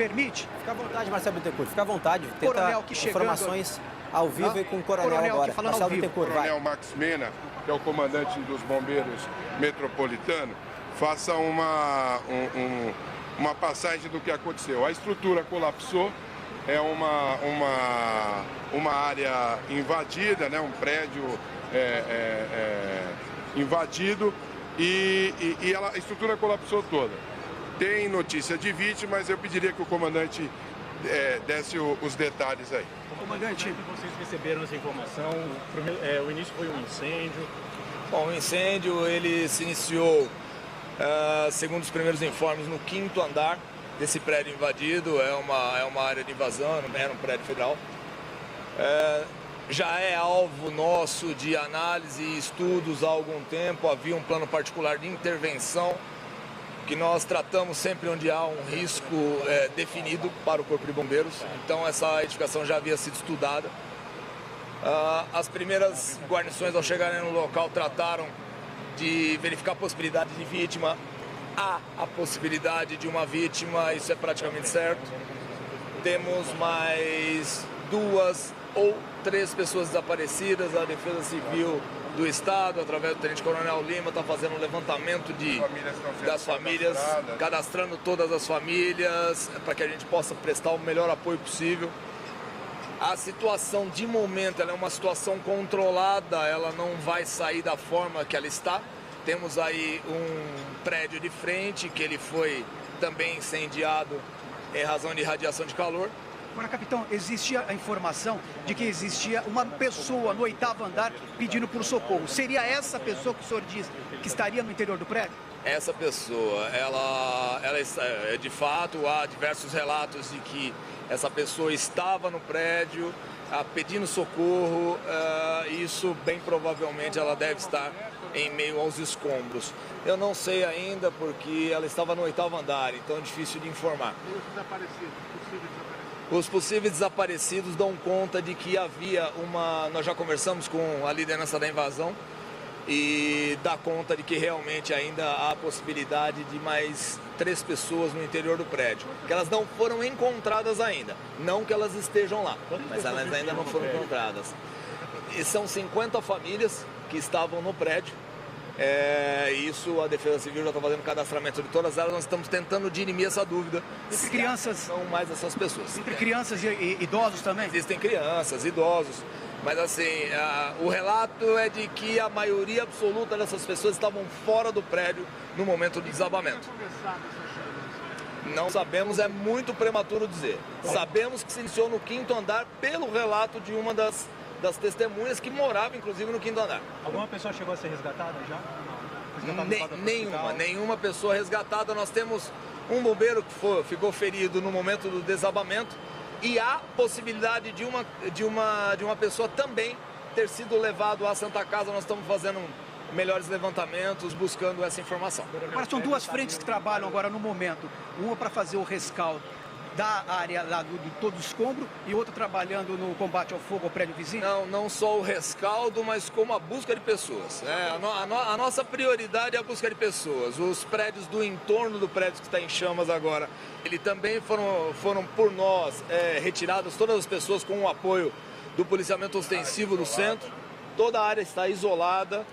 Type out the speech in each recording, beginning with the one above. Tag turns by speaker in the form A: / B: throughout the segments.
A: permite?
B: Fica à vontade, Marcelo Bittencourt, fica à vontade. Tenta
A: Coronel, que chegando...
B: informações ao vivo e com o Coronel agora.
A: Marcelo
B: Bittencourt, vai.
C: Coronel Max Mena, que é o comandante dos bombeiros metropolitano, faça uma passagem do que aconteceu. A estrutura colapsou, é uma área invadida, né? Um prédio invadido e a estrutura colapsou toda. Tem notícia de vítimas, eu pediria que o comandante desse os detalhes aí.
D: Comandante, vocês receberam essa informação? O início foi um incêndio?
E: Bom, o incêndio ele se iniciou, segundo os primeiros informes, no 5º andar desse prédio invadido. É uma área de invasão, não era um prédio federal. Já é alvo nosso de análise e estudos há algum tempo. Havia um plano particular de intervenção que nós tratamos sempre onde há um risco definido para o Corpo de Bombeiros. Então essa edificação já havia sido estudada. As primeiras guarnições, ao chegarem no local, trataram de verificar a possibilidade de vítima. Há a possibilidade de uma vítima, isso é praticamente certo. Temos mais 2 ou 3 pessoas desaparecidas. A Defesa Civil do Estado, através do Tenente Coronel Lima, está fazendo um levantamento das famílias, cadastrando todas as famílias, para que a gente possa prestar o melhor apoio possível. A situação de momento ela é uma situação controlada, ela não vai sair da forma que ela está. Temos aí um prédio de frente que ele foi também incendiado em razão de radiação de calor.
A: Agora, capitão, existia a informação de que existia uma pessoa no 8º andar pedindo por socorro. Seria essa pessoa que o senhor diz que estaria no interior do prédio?
E: Essa pessoa, ela de fato, há diversos relatos de que essa pessoa estava no prédio pedindo socorro. Isso, bem provavelmente, ela deve estar em meio aos escombros. Eu não sei ainda porque ela estava no 8º andar, então é difícil de informar. Os possíveis desaparecidos dão conta de que havia nós já conversamos com a liderança da invasão e dá conta de que realmente ainda há a possibilidade de mais 3 pessoas no interior do prédio, que elas não foram encontradas ainda, não que elas estejam lá, mas elas ainda não foram encontradas. E são 50 famílias que estavam no prédio. Isso a Defesa Civil já está fazendo o cadastramento de todas elas. Nós estamos tentando dirimir essa dúvida.
A: Entre crianças?
E: São mais essas pessoas.
A: Entre crianças e idosos também?
E: Existem crianças, idosos, mas assim, o relato é de que a maioria absoluta dessas pessoas estavam fora do prédio no momento do desabamento. Não sabemos, é muito prematuro dizer. Sabemos que se iniciou no 5º andar pelo relato de uma das testemunhas que morava, inclusive, no 5º andar.
D: Alguma pessoa chegou a ser resgatada já?
E: Nenhuma pessoa resgatada. Nós temos um bombeiro que ficou ferido no momento do desabamento e há possibilidade de uma pessoa também ter sido levado à Santa Casa. Nós estamos fazendo melhores levantamentos, buscando essa informação.
A: Agora são 2 frentes que trabalham agora no momento. Uma para fazer o rescaldo da área lá de todo o escombro e outra trabalhando no combate ao fogo ao prédio vizinho?
E: Não só o rescaldo, mas como a busca de pessoas. A nossa prioridade é a busca de pessoas. Os prédios do entorno do prédio que está em chamas agora, ele também foram por nós retiradas todas as pessoas com o apoio do policiamento ostensivo do centro. Toda a área está isolada.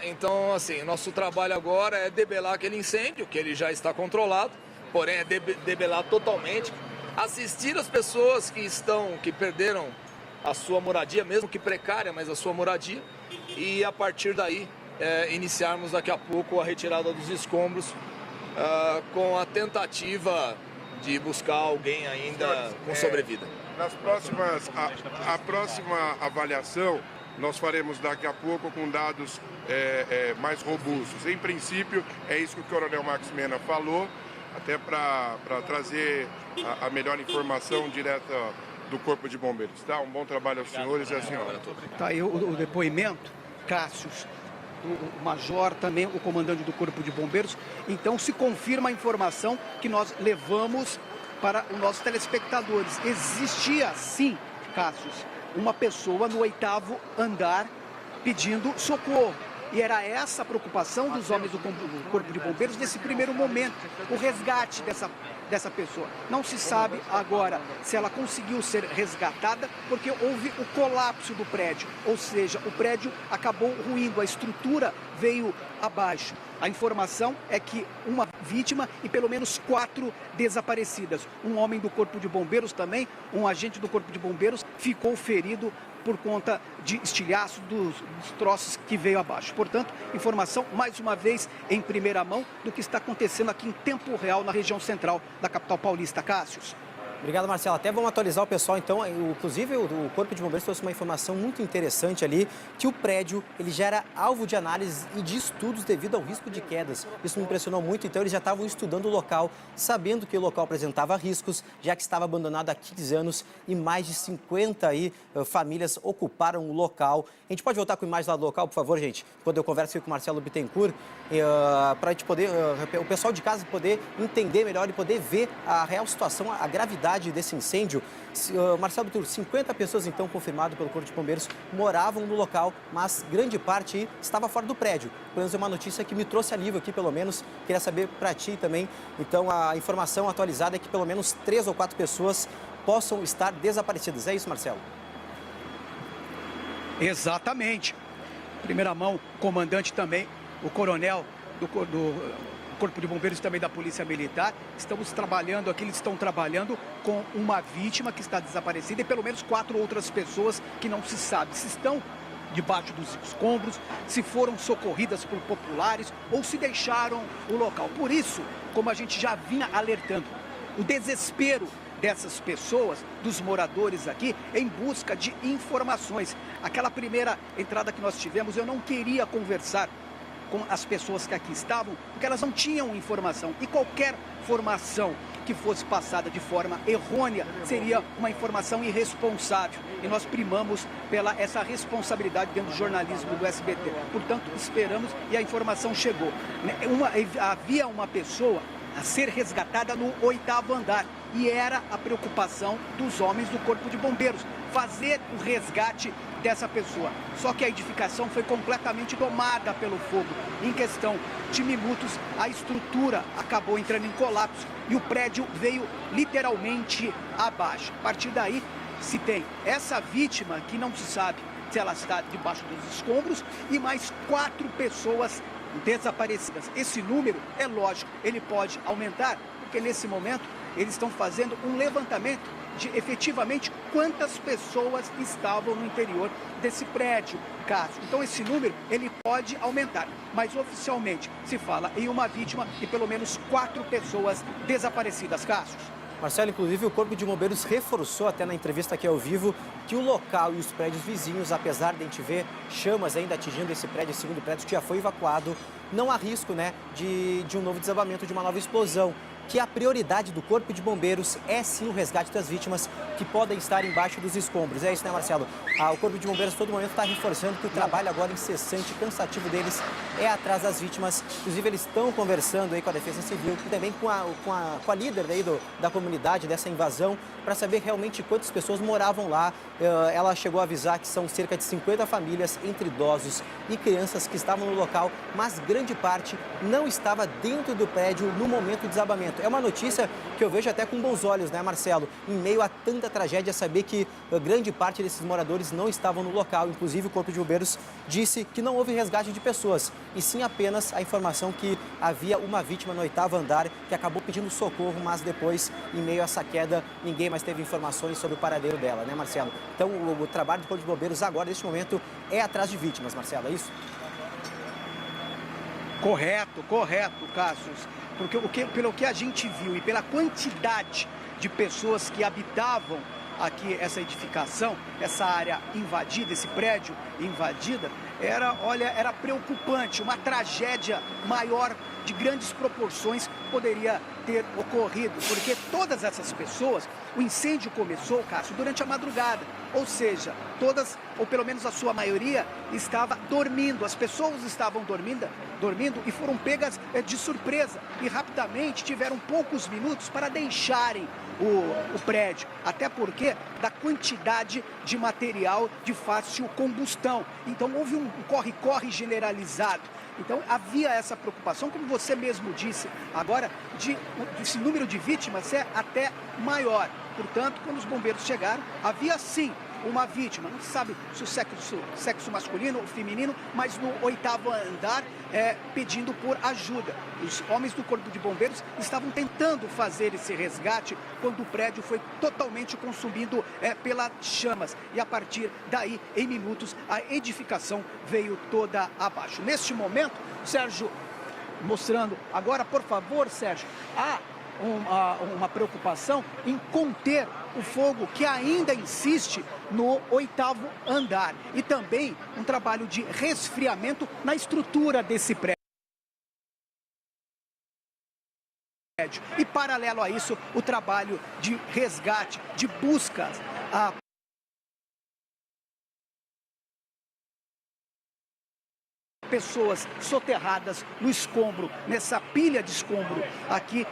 E: Então, assim, nosso trabalho agora é debelar aquele incêndio, que ele já está controlado. Porém, é debelar totalmente, assistir as pessoas que perderam a sua moradia, mesmo que precária, mas a sua moradia, e a partir daí iniciarmos daqui a pouco a retirada dos escombros, com a tentativa de buscar alguém ainda com sobrevida.
C: A próxima avaliação nós faremos daqui a pouco com dados mais robustos. Em princípio, é isso que o Coronel Max Mena falou, até para trazer a melhor informação direta do Corpo de Bombeiros. Tá? Um bom trabalho aos senhores e à senhora.
A: Tá aí o depoimento, Cássius, o major, também o comandante do Corpo de Bombeiros. Então se confirma a informação que nós levamos para os nossos telespectadores. Existia sim, Cássius, uma pessoa no 8º andar pedindo socorro. E era essa a preocupação dos homens do Corpo de Bombeiros nesse primeiro momento, o resgate dessa dessa pessoa. Não se sabe agora se ela conseguiu ser resgatada, porque houve o colapso do prédio, ou seja, o prédio acabou ruindo, a estrutura veio abaixo. A informação é que uma vítima e pelo menos 4 desaparecidas. Um homem do Corpo de Bombeiros também, um agente do Corpo de Bombeiros, ficou ferido por conta de estilhaço dos troços que veio abaixo. Portanto, informação, mais uma vez, em primeira mão do que está acontecendo aqui em tempo real na região central da capital paulista. Cássius.
B: Obrigado, Marcelo. Até vamos atualizar o pessoal, então. Inclusive, o Corpo de Bombeiros trouxe uma informação muito interessante ali, que o prédio ele já era alvo de análise e de estudos devido ao risco de quedas. Isso me impressionou muito, então eles já estavam estudando o local, sabendo que o local apresentava riscos, já que estava abandonado há 15 anos e mais de 50 famílias ocuparam o local. A gente pode voltar com imagens lá do local, por favor, gente? Quando eu converso com o Marcelo Bittencourt, para a gente poder, o pessoal de casa poder entender melhor e poder ver a real situação, a gravidade desse incêndio. Marcelo Bittencourt, 50 pessoas, então, confirmado pelo Corpo de Bombeiros, moravam no local, mas grande parte estava fora do prédio. Pelo menos é uma notícia que me trouxe alívio aqui, pelo menos. Queria saber para ti também. Então, a informação atualizada é que pelo menos 3 ou 4 pessoas possam estar desaparecidas. É isso, Marcelo?
A: Exatamente. Primeira mão, comandante também, o coronel do Corpo de Bombeiros e também da Polícia Militar. Estamos trabalhando aqui, eles estão trabalhando com uma vítima que está desaparecida e pelo menos 4 outras pessoas que não se sabe se estão debaixo dos escombros, se foram socorridas por populares ou se deixaram o local. Por isso, como a gente já vinha alertando, o desespero dessas pessoas, dos moradores aqui, em busca de informações. Aquela primeira entrada que nós tivemos, eu não queria conversar com as pessoas que aqui estavam, porque elas não tinham informação. E qualquer informação que fosse passada de forma errônea seria uma informação irresponsável. E nós primamos pela essa responsabilidade dentro do jornalismo do SBT. Portanto, esperamos e a informação chegou. Havia uma pessoa a ser resgatada no 8º andar. E era a preocupação dos homens do Corpo de Bombeiros, fazer o resgate dessa pessoa. Só que a edificação foi completamente domada pelo fogo. Em questão de minutos, a estrutura acabou entrando em colapso e o prédio veio literalmente abaixo. A partir daí, se tem essa vítima que não se sabe se ela está debaixo dos escombros e mais 4 pessoas desaparecidas. Esse número, é lógico, ele pode aumentar, porque nesse momento eles estão fazendo um levantamento de efetivamente quantas pessoas estavam no interior desse prédio, Cássio. Então esse número ele pode aumentar, mas oficialmente se fala em uma vítima e pelo menos 4 pessoas desaparecidas, Cássio.
B: Marcelo, inclusive o Corpo de Bombeiros reforçou até na entrevista aqui ao vivo que o local e os prédios vizinhos, apesar de a gente ver chamas ainda atingindo esse prédio, esse segundo prédio que já foi evacuado, não há risco, né, de um novo desabamento, de uma nova explosão. Que a prioridade do Corpo de Bombeiros é sim o resgate das vítimas que podem estar embaixo dos escombros. É isso, né, Marcelo? O Corpo de Bombeiros, todo momento, está reforçando que o trabalho agora incessante, cansativo deles é atrás das vítimas. Inclusive, eles estão conversando aí com a Defesa Civil e também com a líder daí da comunidade, dessa invasão, para saber realmente quantas pessoas moravam lá. Ela chegou a avisar que são cerca de 50 famílias, entre idosos e crianças que estavam no local, mas grande parte não estava dentro do prédio no momento do desabamento. É uma notícia que eu vejo até com bons olhos, né, Marcelo? Em meio a tanta tragédia, saber que grande parte desses moradores não estavam no local. Inclusive, o Corpo de Bombeiros disse que não houve resgate de pessoas, e sim apenas a informação que havia uma vítima no 8º andar que acabou pedindo socorro, mas depois, em meio a essa queda, ninguém mais teve informações sobre o paradeiro dela, né, Marcelo? Então, o trabalho do Corpo de Bombeiros agora, neste momento, é atrás de vítimas, Marcelo, é isso?
A: Correto, Cássio. Porque pelo que a gente viu e pela quantidade de pessoas que habitavam aqui essa edificação, essa área invadida, esse prédio invadida, era preocupante. Uma tragédia maior, de grandes proporções, poderia ter ocorrido, porque todas essas pessoas, o incêndio começou, Cássio, durante a madrugada, ou seja, todas, ou pelo menos a sua maioria, estava dormindo, as pessoas estavam dormindo e foram pegas de surpresa e rapidamente tiveram poucos minutos para deixarem o prédio, até porque da quantidade de material de fácil combustão. Então houve um corre-corre generalizado. Então havia essa preocupação, como você mesmo disse, agora esse número de vítimas é até maior. Portanto, quando os bombeiros chegaram, havia sim uma vítima, não se sabe se o sexo masculino ou feminino, mas no 8º andar, pedindo por ajuda. Os homens do Corpo de Bombeiros estavam tentando fazer esse resgate quando o prédio foi totalmente consumido pelas chamas. E a partir daí, em minutos, a edificação veio toda abaixo. Neste momento, Sérgio, mostrando agora, por favor, Sérgio, há uma preocupação em conter o fogo que ainda insiste no 8º andar e também um trabalho de resfriamento na estrutura desse prédio. E paralelo a isso, o trabalho de resgate, de buscas a pessoas soterradas no escombro, nessa pilha de escombro aqui.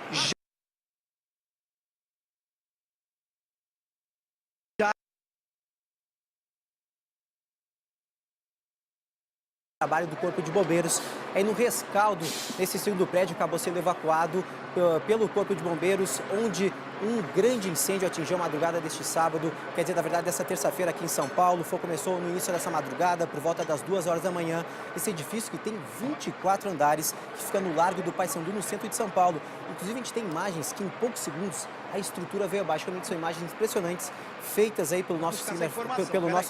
B: Trabalho do Corpo de Bombeiros. Aí no rescaldo, nesse segundo prédio, acabou sendo evacuado pelo Corpo de Bombeiros, onde um grande incêndio atingiu a madrugada deste sábado, quer dizer, na verdade, dessa terça-feira aqui em São Paulo. O fogo começou no início dessa madrugada, por volta das 2 horas da manhã. Esse edifício que tem 24 andares, que fica no Largo do Paissandu, no centro de São Paulo. Inclusive, a gente tem imagens que em poucos segundos a estrutura veio abaixo. Realmente são imagens impressionantes, feitas aí pelo nosso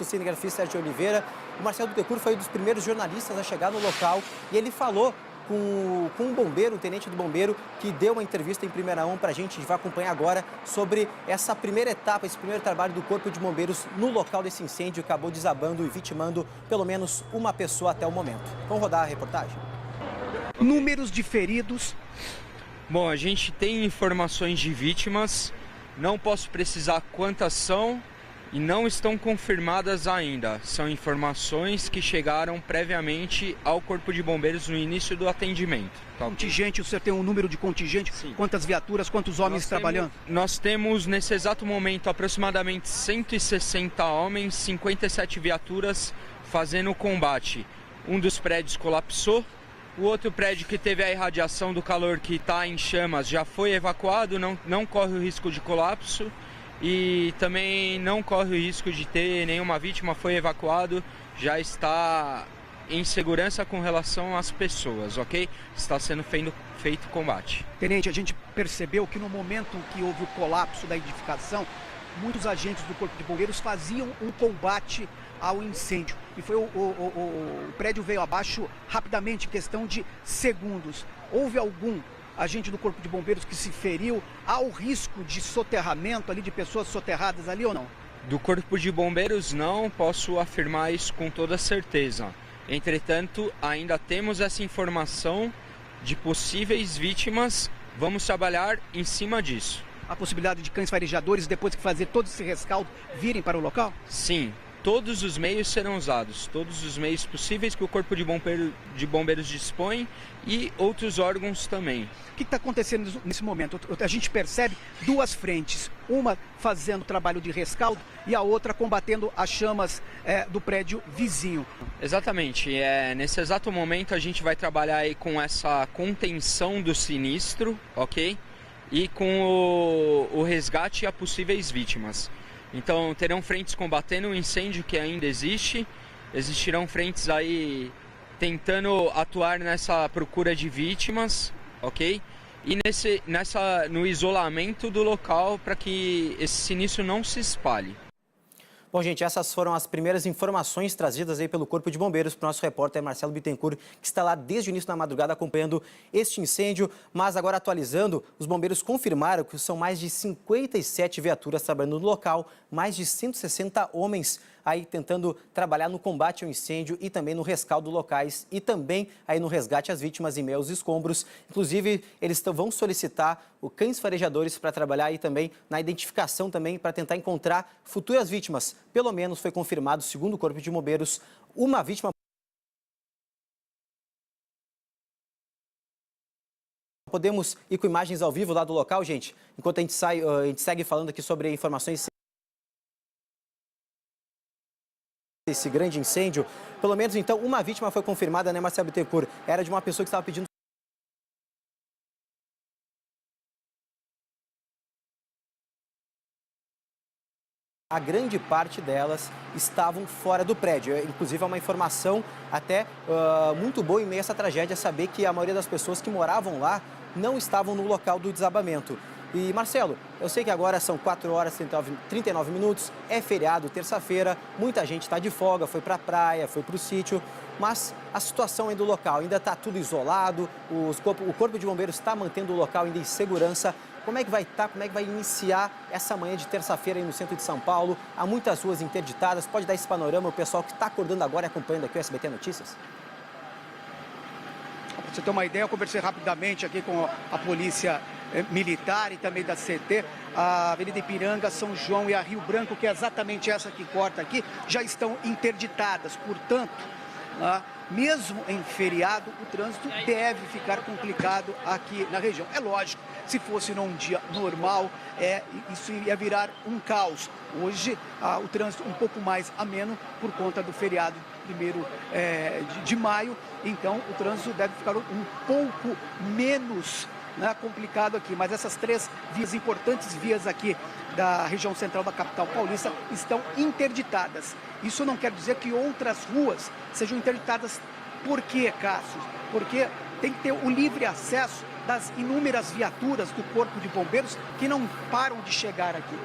B: cinegrafista Sérgio Oliveira. O Marcelo Bittencourt foi um dos primeiros jornalistas a chegar no local e ele falou com um bombeiro, um tenente do bombeiro, que deu uma entrevista em primeira mão para a gente vai acompanhar agora sobre essa primeira etapa, esse primeiro trabalho do Corpo de Bombeiros no local desse incêndio que acabou desabando e vitimando pelo menos uma pessoa até o momento. Vamos rodar a reportagem?
A: Números de feridos.
F: Bom, a gente tem informações de vítimas, não posso precisar quantas são e não estão confirmadas ainda. São informações que chegaram previamente ao Corpo de Bombeiros no início do atendimento. Tá?
A: Contingente, o senhor tem um número de contingente? Sim. Quantas viaturas, quantos homens trabalhando?
F: Nós temos nesse exato momento aproximadamente 160 homens, 57 viaturas fazendo o combate. Um dos prédios colapsou. O outro prédio que teve a irradiação do calor que está em chamas já foi evacuado, não corre o risco de colapso e também não corre o risco de ter nenhuma vítima, foi evacuado, já está em segurança com relação às pessoas, ok? Está sendo feito combate.
A: Tenente, a gente percebeu que no momento que houve o colapso da edificação, muitos agentes do Corpo de Bombeiros faziam um combate ao incêndio. E foi o prédio veio abaixo rapidamente, em questão de segundos. Houve algum agente do Corpo de Bombeiros que se feriu? Há o risco de soterramento ali, de pessoas soterradas ali ou não?
F: Do Corpo de Bombeiros não posso afirmar isso com toda certeza. Entretanto, ainda temos essa informação de possíveis vítimas. Vamos trabalhar em cima disso.
A: A possibilidade de cães farejadores, depois que fazer todo esse rescaldo, virem para o local?
F: Sim. Todos os meios serão usados, todos os meios possíveis que o Corpo de Bombeiros dispõe e outros órgãos também.
A: O que está acontecendo nesse momento? A gente percebe duas frentes, uma fazendo trabalho de rescaldo e a outra combatendo as chamas do prédio vizinho.
F: Exatamente, nesse exato momento a gente vai trabalhar aí com essa contenção do sinistro, ok? E com o resgate a possíveis vítimas. Então terão frentes combatendo o incêndio que ainda existe, existirão frentes aí tentando atuar nessa procura de vítimas, ok? E no isolamento do local para que esse sinistro não se espalhe.
B: Bom, gente, essas foram as primeiras informações trazidas aí pelo Corpo de Bombeiros para o nosso repórter Marcelo Bittencourt, que está lá desde o início da madrugada acompanhando este incêndio. Mas agora atualizando, os bombeiros confirmaram que são mais de 57 viaturas trabalhando no local, mais de 160 homens aí tentando trabalhar no combate ao incêndio e também no rescaldo locais e também aí no resgate às vítimas em meio aos escombros. Inclusive, eles vão solicitar o cães farejadores para trabalhar aí também na identificação também para tentar encontrar futuras vítimas. Pelo menos foi confirmado, segundo o Corpo de Bombeiros, uma vítima. Podemos ir com imagens ao vivo lá do local, gente? Enquanto a gente segue falando aqui sobre informações esse grande incêndio. Pelo menos, então, uma vítima foi confirmada, né, Marcelo Bittencourt? Era de uma pessoa que estava pedindo... A grande parte delas estavam fora do prédio. Inclusive, é uma informação até muito boa em meio a essa tragédia, saber que a maioria das pessoas que moravam lá não estavam no local do desabamento. E, Marcelo, eu sei que agora são 4 horas e 39 minutos, é feriado, terça-feira, muita gente está de folga, foi para a praia, foi para o sítio, mas a situação aí do local ainda está tudo isolado, o Corpo de Bombeiros está mantendo o local ainda em segurança. Como é que vai estar, como é que vai iniciar essa manhã de terça-feira aí no centro de São Paulo? Há muitas ruas interditadas, pode dar esse panorama, o pessoal que está acordando agora e acompanhando aqui o SBT Notícias?
A: Para você ter uma ideia, eu conversei rapidamente aqui com a polícia militar e também da CT, a Avenida Ipiranga, São João e a Rio Branco, que é exatamente essa que corta aqui, já estão interditadas. Portanto, mesmo em feriado, o trânsito deve ficar complicado aqui na região. É lógico, se fosse num dia normal, isso iria virar um caos. Hoje, o trânsito um pouco mais ameno por conta do feriado 1º de maio. Então, o trânsito deve ficar um pouco menos complicado aqui. Mas essas 3 vias, importantes vias aqui da região central da capital paulista, estão interditadas. Isso não quer dizer que outras ruas sejam interditadas. Por quê, Cássio? Porque tem que ter o livre acesso das inúmeras viaturas do Corpo de Bombeiros que não param de chegar aqui.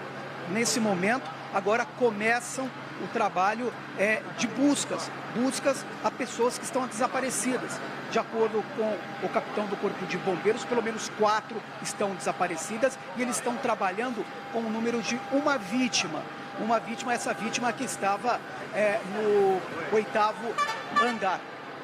A: Nesse momento, agora começam o trabalho de buscas a pessoas que estão desaparecidas. De acordo com o capitão do Corpo de Bombeiros, pelo menos 4 estão desaparecidas e eles estão trabalhando com o número de uma vítima. Essa vítima que estava no 8º andar.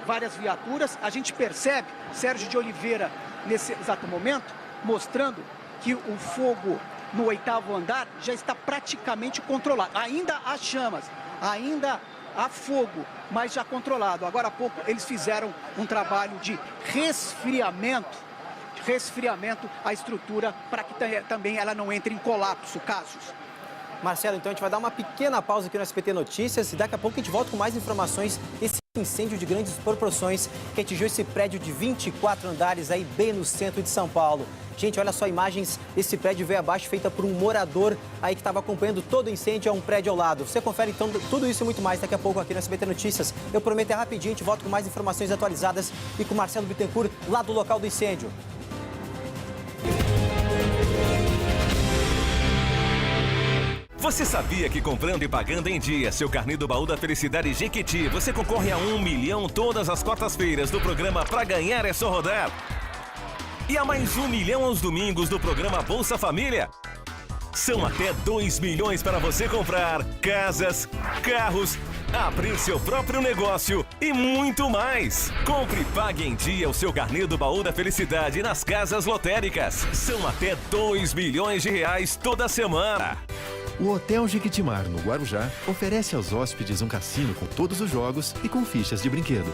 A: Várias viaturas, a gente percebe, Sérgio de Oliveira, nesse exato momento, mostrando que o fogo no 8º andar já está praticamente controlado. Ainda há chamas, ainda há fogo, mas já controlado. Agora há pouco eles fizeram um trabalho de resfriamento à estrutura para que também ela não entre em colapso, Cássio.
B: Marcelo, então a gente vai dar uma pequena pausa aqui no SBT Notícias e daqui a pouco a gente volta com mais informações desse incêndio de grandes proporções que atingiu esse prédio de 24 andares aí bem no centro de São Paulo. Gente, olha só imagens, esse prédio veio abaixo, feita por um morador aí que estava acompanhando todo o incêndio, é um prédio ao lado. Você confere então tudo isso e muito mais daqui a pouco aqui no SBT Notícias. Eu prometo rapidinho, a gente volta com mais informações atualizadas e com o Marcelo Bittencourt lá do local do incêndio.
G: Você sabia que comprando e pagando em dia seu carnê do Baú da Felicidade Jequiti, você concorre a 1 milhão todas as quartas-feiras do programa Pra Ganhar é Só Rodar? E a mais 1 milhão aos domingos do programa Bolsa Família? São até 2 milhões para você comprar casas, carros, abrir seu próprio negócio e muito mais. Compre e pague em dia o seu carnê do Baú da Felicidade nas casas lotéricas. São até 2 milhões de reais toda semana.
H: O Hotel Jequitimar, no Guarujá, oferece aos hóspedes um cassino com todos os jogos e com fichas de brinquedo.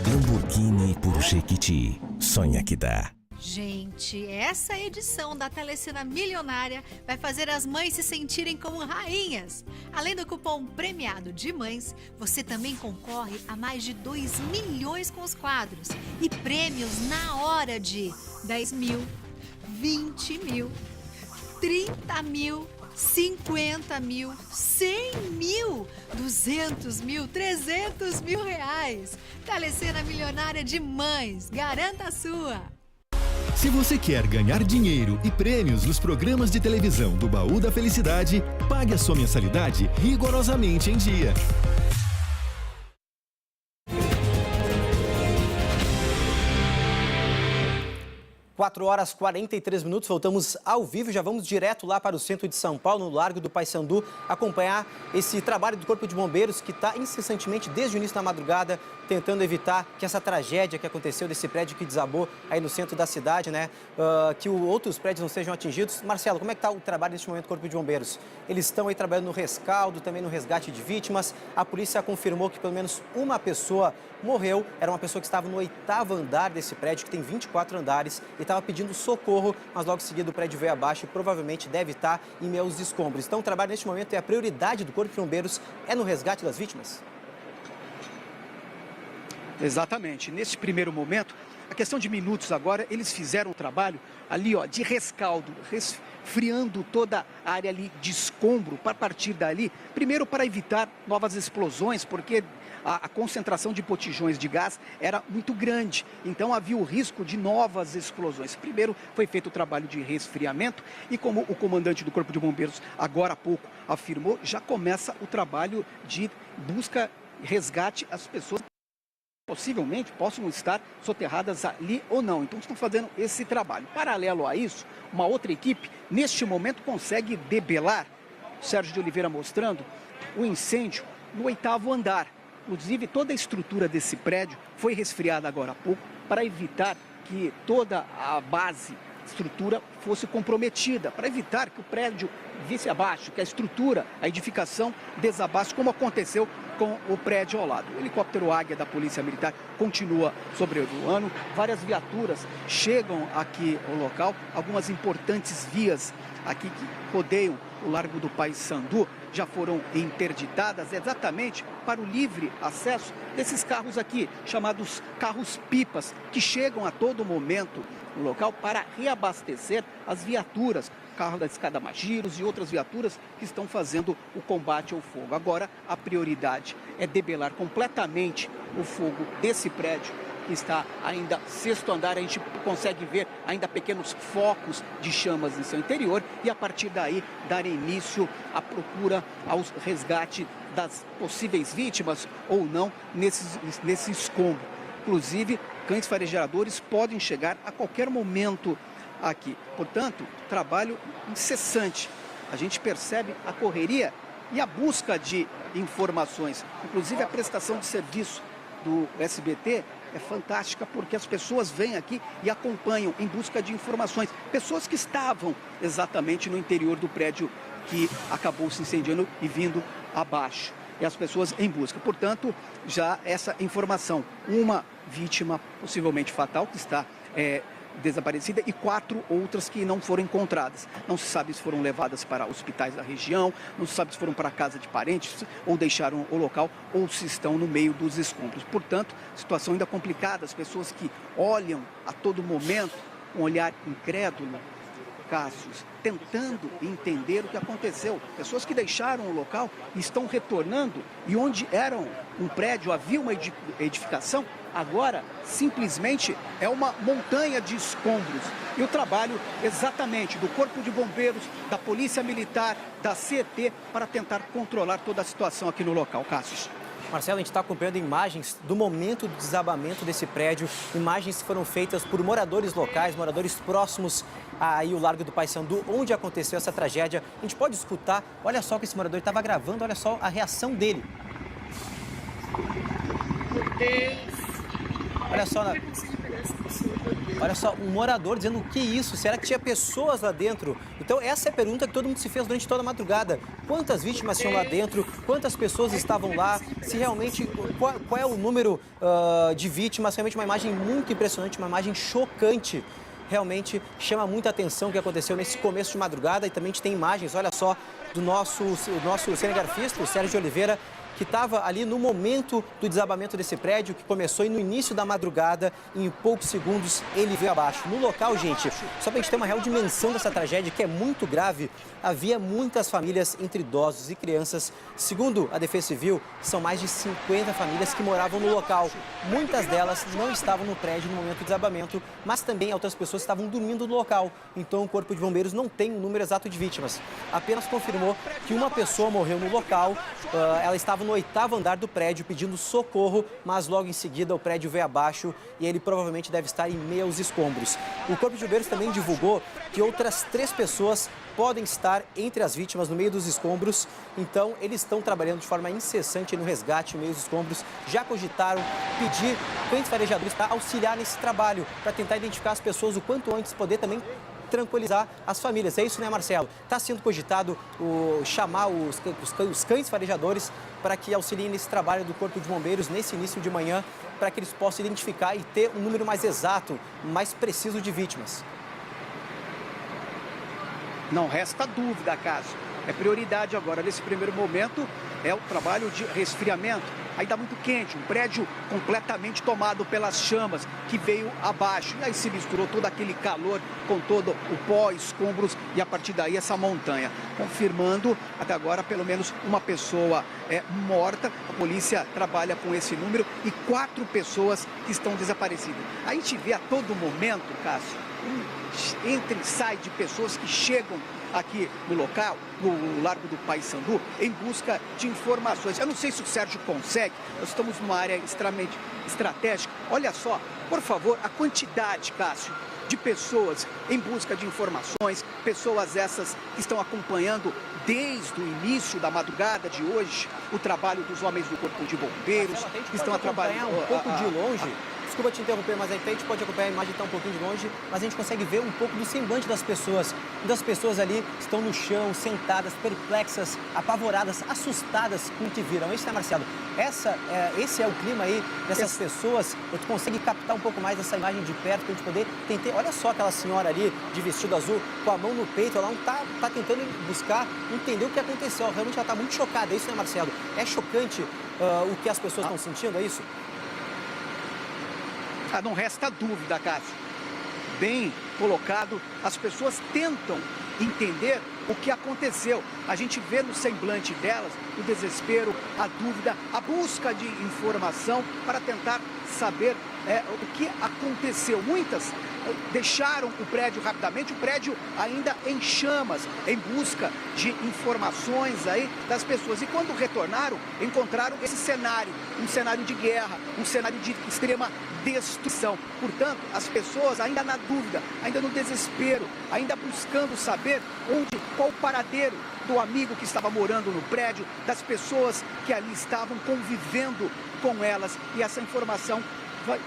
G: Lamborghini por Jequiti. Sonha que dá.
I: Gente, essa edição da Telecena Milionária vai fazer as mães se sentirem como rainhas. Além do cupom premiado de mães, você também concorre a mais de 2 milhões com os quadros e prêmios na hora de 10 mil, 20 mil, 30 mil, 50 mil, 100 mil, 200 mil, 300 mil reais. Telecena Milionária de Mães, garanta a sua!
H: Se você quer ganhar dinheiro e prêmios nos programas de televisão do Baú da Felicidade, pague a sua mensalidade rigorosamente em dia.
B: 4 horas e 43 minutos, voltamos ao vivo, já vamos direto lá para o centro de São Paulo, no Largo do Paissandu, acompanhar esse trabalho do Corpo de Bombeiros que está incessantemente, desde o início da madrugada, tentando evitar que essa tragédia que aconteceu desse prédio que desabou aí no centro da cidade, né, que outros prédios não sejam atingidos. Marcelo, como é que está o trabalho neste momento do Corpo de Bombeiros? Eles estão aí trabalhando no rescaldo, também no resgate de vítimas. A polícia confirmou que pelo menos uma pessoa morreu, era uma pessoa que estava no 8º andar desse prédio, que tem 24 andares, e estava pedindo socorro, mas logo em seguida o prédio veio abaixo e provavelmente deve estar em meio aos escombros. Então o trabalho neste momento é a prioridade do Corpo de Bombeiros, é no resgate das vítimas?
A: Exatamente. Nesse primeiro momento, a questão de minutos agora, eles fizeram um trabalho ali, ó, de rescaldo, resfriando toda a área ali de escombro, para partir dali, primeiro para evitar novas explosões, porque a concentração de botijões de gás era muito grande, então havia o risco de novas explosões. Primeiro foi feito o trabalho de resfriamento e, como o comandante do Corpo de Bombeiros agora há pouco afirmou, já começa o trabalho de busca e resgate às pessoas possivelmente possam estar soterradas ali ou não. Então estão fazendo esse trabalho. Paralelo a isso, uma outra equipe, neste momento, consegue debelar, Sérgio de Oliveira mostrando, o incêndio no 8º andar. Inclusive, toda a estrutura desse prédio foi resfriada agora há pouco para evitar que toda a base, estrutura, fosse comprometida, para evitar que o prédio visse abaixo, que a estrutura, a edificação desabasse, como aconteceu com o prédio ao lado. O helicóptero Águia da Polícia Militar continua sobrevoando, várias viaturas chegam aqui ao local, algumas importantes vias aqui que rodeiam o Largo do Paissandu já foram interditadas exatamente para o livre acesso desses carros aqui, chamados carros-pipas, que chegam a todo momento no local para reabastecer as viaturas, carro da Escada Magiros e outras viaturas que estão fazendo o combate ao fogo. Agora, a prioridade é debelar completamente o fogo desse prédio, que está ainda 6º andar. A gente consegue ver ainda pequenos focos de chamas em seu interior e, a partir daí, dar início à procura, ao resgate das possíveis vítimas ou não nesse escombro. Inclusive, cães farejadores podem chegar a qualquer momento aqui. Portanto, trabalho incessante. A gente percebe a correria e a busca de informações. Inclusive, a prestação de serviço do SBT é fantástica, porque as pessoas vêm aqui e acompanham em busca de informações. Pessoas que estavam exatamente no interior do prédio que acabou se incendiando e vindo abaixo. E as pessoas em busca. Portanto, já essa informação. Uma vítima possivelmente fatal que está desaparecida e 4 outras que não foram encontradas. Não se sabe se foram levadas para hospitais da região, não se sabe se foram para a casa de parentes ou deixaram o local ou se estão no meio dos escombros. Portanto, situação ainda complicada. As pessoas que olham a todo momento com um olhar incrédulo, Cássio, tentando entender o que aconteceu. Pessoas que deixaram o local e estão retornando, e onde era um prédio, havia uma edificação, agora simplesmente é uma montanha de escombros. E o trabalho exatamente do Corpo de Bombeiros, da Polícia Militar, da CET, para tentar controlar toda a situação aqui no local. Cássio.
B: Marcelo, a gente está acompanhando imagens do momento do desabamento desse prédio, imagens que foram feitas por moradores locais, moradores próximos aí o Largo do Paissandu, onde aconteceu essa tragédia. A gente pode escutar, olha só o que esse morador estava gravando, olha só a reação dele.
J: Meu Deus.
B: Olha só, um morador dizendo o que é isso? Será que tinha pessoas lá dentro? Então essa é a pergunta que todo mundo se fez durante toda a madrugada. Quantas vítimas tinham lá dentro? Quantas pessoas estavam lá? Se realmente, qual é o número de vítimas? Realmente uma imagem muito impressionante, uma imagem chocante. Realmente chama muita atenção o que aconteceu nesse começo de madrugada. E também a gente tem imagens, olha só, do nosso cinegrafista, o Sérgio de Oliveira, que estava ali no momento do desabamento desse prédio, que começou no início da madrugada, e em poucos segundos ele veio abaixo. No local, gente, só para a gente ter uma real dimensão dessa tragédia, que é muito grave, havia muitas famílias entre idosos e crianças. Segundo a Defesa Civil, são mais de 50 famílias que moravam no local. Muitas delas não estavam no prédio no momento do desabamento, mas também outras pessoas estavam dormindo no local. Então o Corpo de Bombeiros não tem um número exato de vítimas. Apenas confirmou que uma pessoa morreu no local, ela estava no no 8º andar do prédio pedindo socorro, mas logo em seguida o prédio veio abaixo e ele provavelmente deve estar em meio aos escombros. O Corpo de Bombeiros também divulgou que outras 3 pessoas podem estar entre as vítimas no meio dos escombros, então eles estão trabalhando de forma incessante no resgate no meio dos escombros. Já cogitaram pedir cães farejadores para auxiliar nesse trabalho, para tentar identificar as pessoas o quanto antes, poder também tranquilizar as famílias. É isso, né, Marcelo? Está sendo cogitado chamar os cães farejadores para que auxiliem nesse trabalho do Corpo de Bombeiros nesse início de manhã, para que eles possam identificar e ter um número mais exato, mais preciso de vítimas.
A: Não resta dúvida, Cássio. É prioridade agora, nesse primeiro momento, é o trabalho de resfriamento. Ainda muito quente, um prédio completamente tomado pelas chamas que veio abaixo. E aí se misturou todo aquele calor com todo o pó, escombros e a partir daí essa montanha. Confirmando até agora pelo menos uma pessoa morta. A polícia trabalha com esse número e 4 pessoas que estão desaparecidas. A gente vê a todo momento, Cássio, entra e sai de pessoas que chegam aqui no local, no Largo do Paissandu, em busca de informações. Eu não sei se o Sérgio consegue, nós estamos numa área extremamente estratégica. Olha só, por favor, a quantidade, Cássio, de pessoas em busca de informações, pessoas essas que estão acompanhando desde o início da madrugada de hoje o trabalho dos homens do Corpo de Bombeiros, que estão a trabalhar
B: um pouco de longe. Desculpa te interromper, mas a gente pode acompanhar a imagem então um pouquinho de longe, mas a gente consegue ver um pouco do semblante das pessoas. Das pessoas ali estão no chão, sentadas, perplexas, apavoradas, assustadas com o que viram. É isso, né, Marcelo? Esse é o clima aí dessas pessoas. A gente consegue captar um pouco mais essa imagem de perto para a gente poder tentar. Olha só aquela senhora ali de vestido azul com a mão no peito, ela não tá tentando buscar entender o que aconteceu. Realmente ela está muito chocada. É isso, né, Marcelo? É chocante o que as pessoas estão sentindo, é isso?
A: Não resta dúvida, Cássio. Bem colocado, as pessoas tentam entender o que aconteceu. A gente vê no semblante delas o desespero, a dúvida, a busca de informação para tentar saber o que aconteceu. Muitas deixaram o prédio rapidamente, o prédio ainda em chamas, em busca de informações aí das pessoas. E quando retornaram, encontraram esse cenário, um cenário de guerra, um cenário de extrema destruição. Portanto, as pessoas ainda na dúvida, ainda no desespero, ainda buscando saber qual o paradeiro do amigo que estava morando no prédio, das pessoas que ali estavam convivendo com elas. E essa informação vai...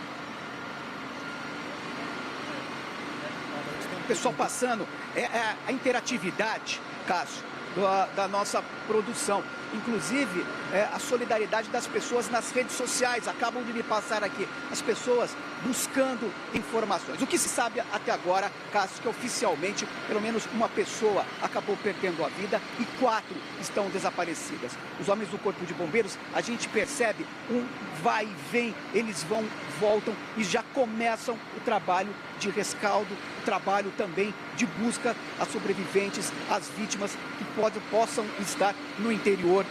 A: O pessoal passando, a interatividade, Cássio, da nossa produção. Inclusive, a solidariedade das pessoas nas redes sociais. Acabam de me passar aqui as pessoas buscando informações. O que se sabe até agora, Cássio, que oficialmente pelo menos uma pessoa acabou perdendo a vida e 4 estão desaparecidas. Os homens do Corpo de Bombeiros, a gente percebe um vai e vem, eles voltam e já começam o trabalho de rescaldo, o trabalho também de busca a sobreviventes, as vítimas que possam estar no interior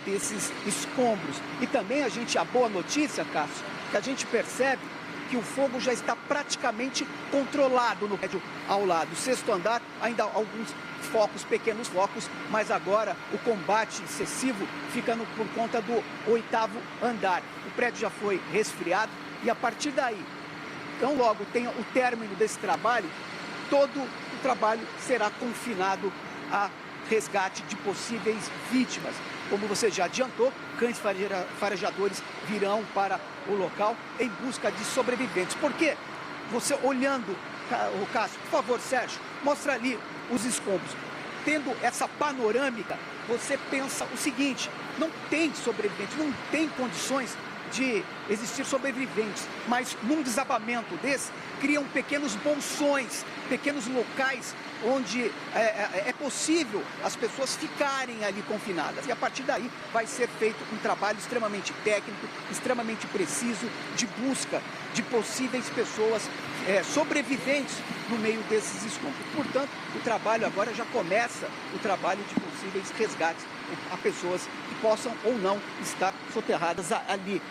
A: desses escombros. E também a boa notícia, Cássio, que a gente percebe que o fogo já está praticamente controlado no prédio ao lado. O 6º andar, ainda alguns focos, pequenos focos, mas agora o combate excessivo fica por conta do 8º andar. O prédio já foi resfriado e a partir daí, então logo tenha o término desse trabalho, todo o trabalho será confinado a resgate de possíveis vítimas. Como você já adiantou, cães farejadores virão para o local em busca de sobreviventes. Porque você olhando, o Cássio, por favor, Sérgio, mostra ali os escombros. Tendo essa panorâmica, você pensa o seguinte: não tem sobreviventes, não tem condições de existir sobreviventes, mas num desabamento desse, criam pequenos bolsões, pequenos locais onde é possível as pessoas ficarem ali confinadas. E a partir daí vai ser feito um trabalho extremamente técnico, extremamente preciso, de busca de possíveis pessoas sobreviventes no meio desses escombros. Portanto, o trabalho agora já começa, o trabalho de possíveis resgates a pessoas que possam ou não estar soterradas ali,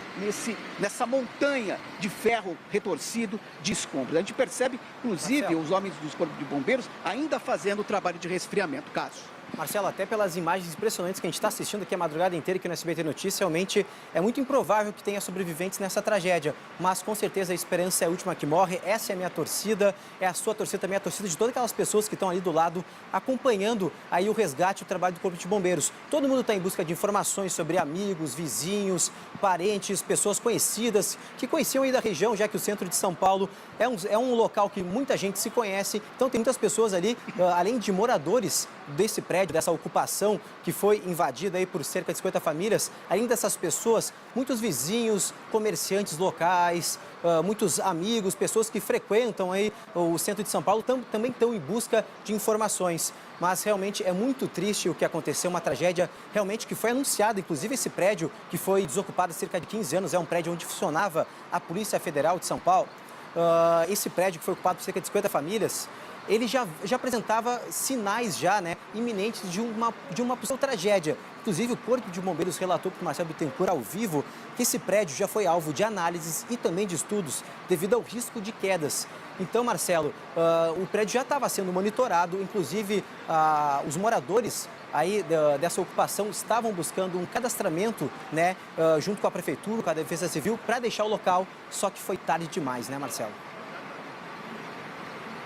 A: nessa montanha de ferro retorcido de escombros. A gente percebe, inclusive, os homens dos Corpos de Bombeiros ainda fazendo o trabalho de resfriamento, Cássio.
B: Marcelo, até pelas imagens impressionantes que a gente está assistindo aqui a madrugada inteira aqui no SBT Notícias, realmente é muito improvável que tenha sobreviventes nessa tragédia. Mas com certeza a esperança é a última que morre. Essa é a minha torcida, é a sua torcida também, a torcida de todas aquelas pessoas que estão ali do lado acompanhando aí o resgate e o trabalho do Corpo de Bombeiros. Todo mundo está em busca de informações sobre amigos, vizinhos, parentes, pessoas conhecidas que conheciam aí da região, já que o centro de São Paulo é um local que muita gente se conhece. Então tem muitas pessoas ali, além de moradores desse prédio, dessa ocupação que foi invadida aí por cerca de 50 famílias, além dessas pessoas, muitos vizinhos, comerciantes locais, muitos amigos, pessoas que frequentam aí o centro de São Paulo também estão em busca de informações. Mas realmente é muito triste o que aconteceu, uma tragédia realmente que foi anunciada. Inclusive esse prédio que foi desocupado há cerca de 15 anos, é um prédio onde funcionava a Polícia Federal de São Paulo. Esse prédio que foi ocupado por cerca de 50 famílias, ele já apresentava sinais iminentes de uma possível tragédia. Inclusive, o Corpo de Bombeiros relatou para o Marcelo Bittencourt ao vivo que esse prédio já foi alvo de análises e também de estudos devido ao risco de quedas. Então, Marcelo, o prédio já estava sendo monitorado, inclusive os moradores aí dessa ocupação estavam buscando um cadastramento, junto com a Prefeitura, com a Defesa Civil, para deixar o local, só que foi tarde demais, né, Marcelo?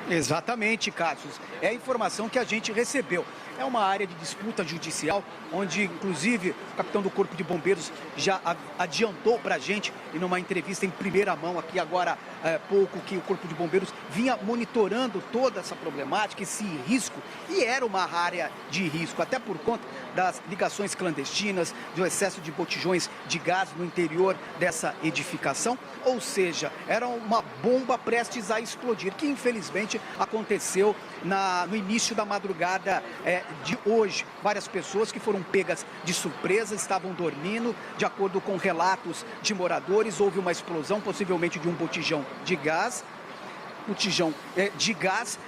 A: Exatamente, Cássio. É a informação que a gente recebeu. É uma área de disputa judicial, onde, inclusive, o capitão do Corpo de Bombeiros já adiantou para a gente, e numa entrevista em primeira mão aqui agora há pouco, que o Corpo de Bombeiros vinha monitorando toda essa problemática, esse risco, e era uma área de risco, até por conta das ligações clandestinas, do excesso de botijões de gás no interior dessa edificação, ou seja, era uma bomba prestes a explodir, que infelizmente aconteceu no início da madrugada de hoje. Várias pessoas que foram pegas de surpresa, estavam dormindo. De acordo com relatos de moradores, houve uma explosão, possivelmente de um botijão de gás.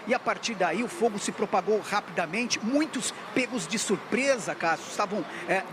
A: E a partir daí o fogo se propagou rapidamente. Muitos pegos de surpresa, Cássio, estavam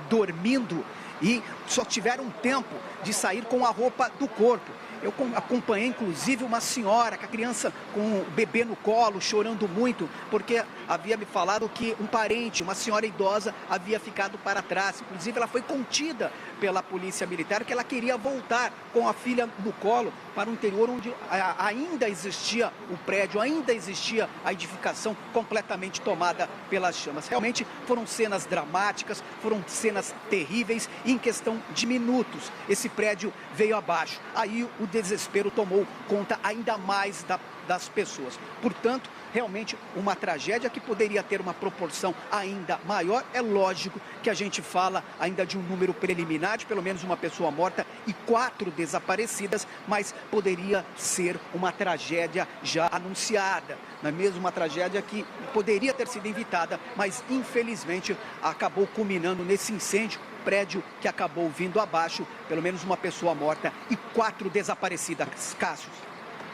A: dormindo e só tiveram tempo de sair com a roupa do corpo. Eu acompanhei, inclusive, uma senhora com a criança, com o bebê no colo, chorando muito, porque havia me falado que um parente, uma senhora idosa, havia ficado para trás. Inclusive, ela foi contida pela polícia militar, que ela queria voltar com a filha no colo para o interior, onde ainda existia o prédio, ainda existia a edificação completamente tomada pelas chamas. Realmente foram cenas dramáticas, foram cenas terríveis, e em questão de minutos esse prédio veio abaixo. Aí o desespero tomou conta ainda mais das pessoas. Portanto, realmente uma tragédia que poderia ter uma proporção ainda maior. É lógico que a gente fala ainda de um número preliminar, de pelo menos uma pessoa morta e 4 desaparecidas, mas poderia ser uma tragédia já anunciada. Não é mesmo? Uma tragédia que poderia ter sido evitada, mas infelizmente acabou culminando nesse incêndio. Prédio que acabou vindo abaixo, pelo menos uma pessoa morta e 4 desaparecidas. Cássio.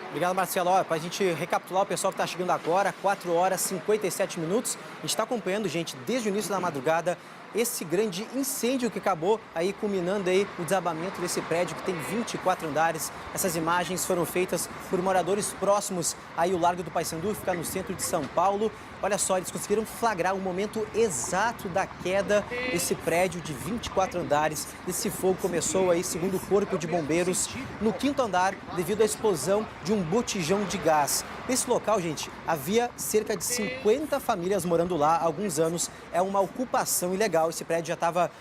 B: Obrigado, Marcelo. Para a gente recapitular o pessoal que está chegando agora, 4 horas e 57 minutos. A gente está acompanhando, gente, desde o início da madrugada, esse grande incêndio que acabou aí culminando aí o desabamento desse prédio que tem 24 andares. Essas imagens foram feitas por moradores próximos aí ao Largo do Paissandu, que fica no centro de São Paulo. Olha só, eles conseguiram flagrar o momento exato da queda desse prédio de 24 andares. Esse fogo começou aí, segundo o Corpo de Bombeiros, no 5º andar, devido à explosão de um botijão de gás. Nesse local, gente, havia cerca de 50 famílias morando lá há alguns anos. É uma ocupação ilegal. Esse prédio já estava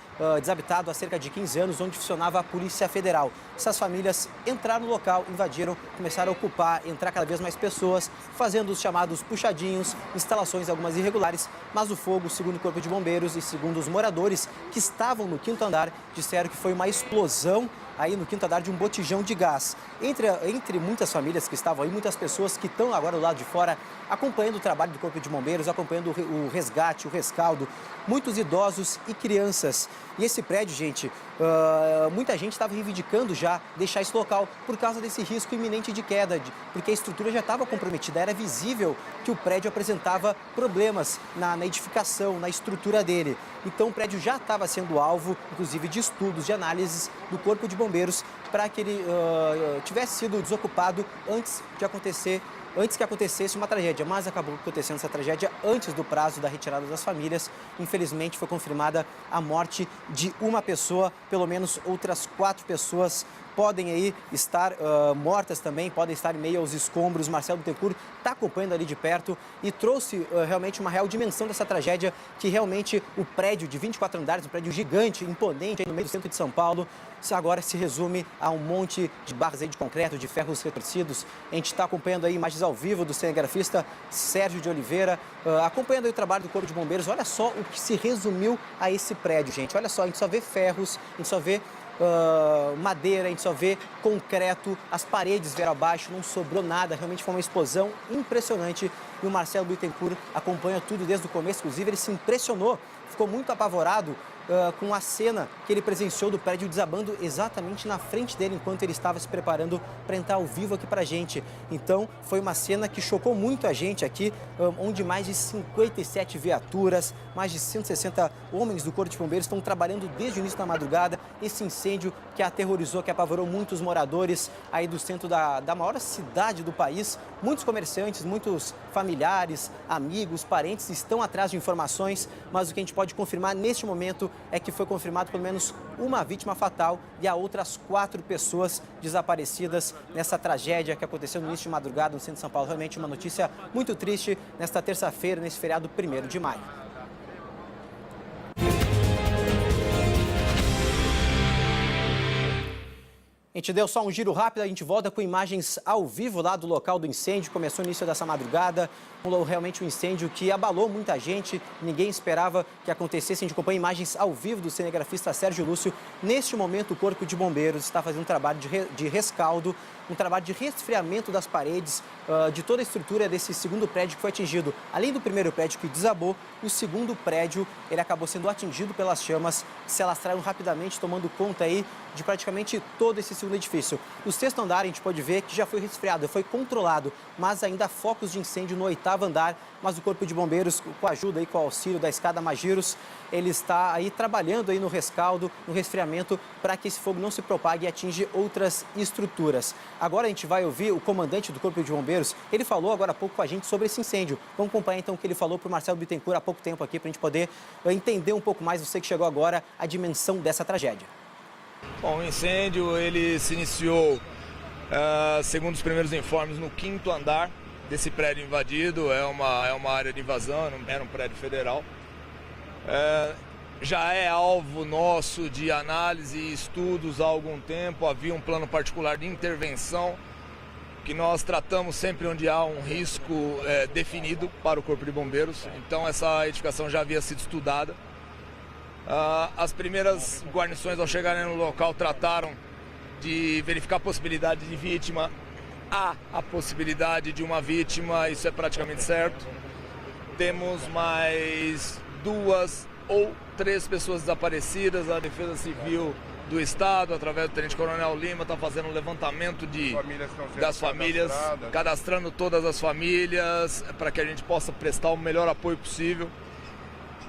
B: desabitado há cerca de 15 anos, onde funcionava a Polícia Federal. Essas famílias entraram no local, invadiram, começaram a ocupar, entrar cada vez mais pessoas, fazendo os chamados puxadinhos, instalações algumas irregulares, mas o fogo, segundo o Corpo de Bombeiros e segundo os moradores que estavam no 5º andar, disseram que foi uma explosão aí no 5º andar de um botijão de gás. Entre muitas famílias que estavam aí, muitas pessoas que estão agora do lado de fora acompanhando o trabalho do Corpo de Bombeiros, acompanhando o resgate, o rescaldo, muitos idosos e crianças. E esse prédio, gente, muita gente estava reivindicando já deixar esse local por causa desse risco iminente de queda, porque a estrutura já estava comprometida, era visível que o prédio apresentava problemas na edificação, na estrutura dele. Então o prédio já estava sendo alvo, inclusive, de estudos, de análises do Corpo de Bombeiros para que ele tivesse sido desocupado antes de acontecer antes que acontecesse uma tragédia, mas acabou acontecendo essa tragédia antes do prazo da retirada das famílias. Infelizmente, foi confirmada a morte de uma pessoa, pelo menos outras 4 pessoas podem aí estar mortas também, podem estar em meio aos escombros. Marcelo Bittencourt está acompanhando ali de perto e trouxe realmente uma real dimensão dessa tragédia, que realmente o prédio de 24 andares, um prédio gigante, imponente aí no meio do centro de São Paulo, agora se resume a um monte de barras aí de concreto, de ferros retorcidos. A gente está acompanhando aí imagens ao vivo do cinegrafista Sérgio de Oliveira, acompanhando aí o trabalho do Corpo de Bombeiros. Olha só o que se resumiu a esse prédio, gente. Olha só, a gente só vê ferros, a gente só vê madeira, a gente só vê concreto, as paredes vieram abaixo, não sobrou nada, realmente foi uma explosão impressionante. E o Marcelo Bittencourt acompanha tudo desde o começo, inclusive ele se impressionou, ficou muito apavorado com a cena que ele presenciou do prédio desabando exatamente na frente dele, enquanto ele estava se preparando para entrar ao vivo aqui para a gente. Então, foi uma cena que chocou muito a gente aqui, onde mais de 57 viaturas, mais de 160 homens do Corpo de Bombeiros estão trabalhando desde o início da madrugada. Esse incêndio que aterrorizou, que apavorou muitos moradores aí do centro da maior cidade do país. Muitos comerciantes, muitos familiares, amigos, parentes estão atrás de informações, mas o que a gente pode confirmar neste momento é que foi confirmado pelo menos uma vítima fatal e há outras 4 pessoas desaparecidas nessa tragédia que aconteceu no início de madrugada no centro de São Paulo. Realmente uma notícia muito triste nesta terça-feira, nesse feriado 1º de maio. A gente deu só um giro rápido, a gente volta com imagens ao vivo lá do local do incêndio. Começou no início dessa madrugada, realmente um incêndio que abalou muita gente, ninguém esperava que acontecesse. A gente acompanha imagens ao vivo do cinegrafista Sérgio Lúcio. Neste momento, o Corpo de Bombeiros está fazendo um trabalho de rescaldo, um trabalho de resfriamento das paredes, de toda a estrutura desse segundo prédio que foi atingido. Além do primeiro prédio que desabou, o segundo prédio ele acabou sendo atingido pelas chamas, se alastraram rapidamente, tomando conta aí de praticamente todo esse segundo edifício. O 6º andar a gente pode ver que já foi resfriado, foi controlado, mas ainda há focos de incêndio no 8º andar. Mas o Corpo de Bombeiros, com a ajuda e com o auxílio da escada Magiros, ele está aí trabalhando aí no rescaldo, no resfriamento, para que esse fogo não se propague e atinja outras estruturas. Agora a gente vai ouvir o comandante do Corpo de Bombeiros. Ele falou agora há pouco com a gente sobre esse incêndio. Vamos acompanhar então o que ele falou para o Marcelo Bittencourt há pouco tempo aqui, para a gente poder entender um pouco mais, você que chegou agora, a dimensão dessa tragédia.
E: Bom, o incêndio ele se iniciou, segundo os primeiros informes, no 5º andar desse prédio invadido. É uma área de invasão, era um prédio federal. Já é alvo nosso de análise e estudos há algum tempo. Havia um plano particular de intervenção que nós tratamos sempre onde há um risco definido para o Corpo de Bombeiros. Então essa edificação já havia sido estudada. As primeiras guarnições, ao chegarem no local, trataram de verificar a possibilidade de vítima. Há a possibilidade de uma vítima, isso é praticamente certo. Temos mais 2 ou 3 pessoas desaparecidas. A Defesa Civil do Estado, através do Tenente Coronel Lima, está fazendo um levantamento das famílias, cadastrando todas as famílias, para que a gente possa prestar o melhor apoio possível.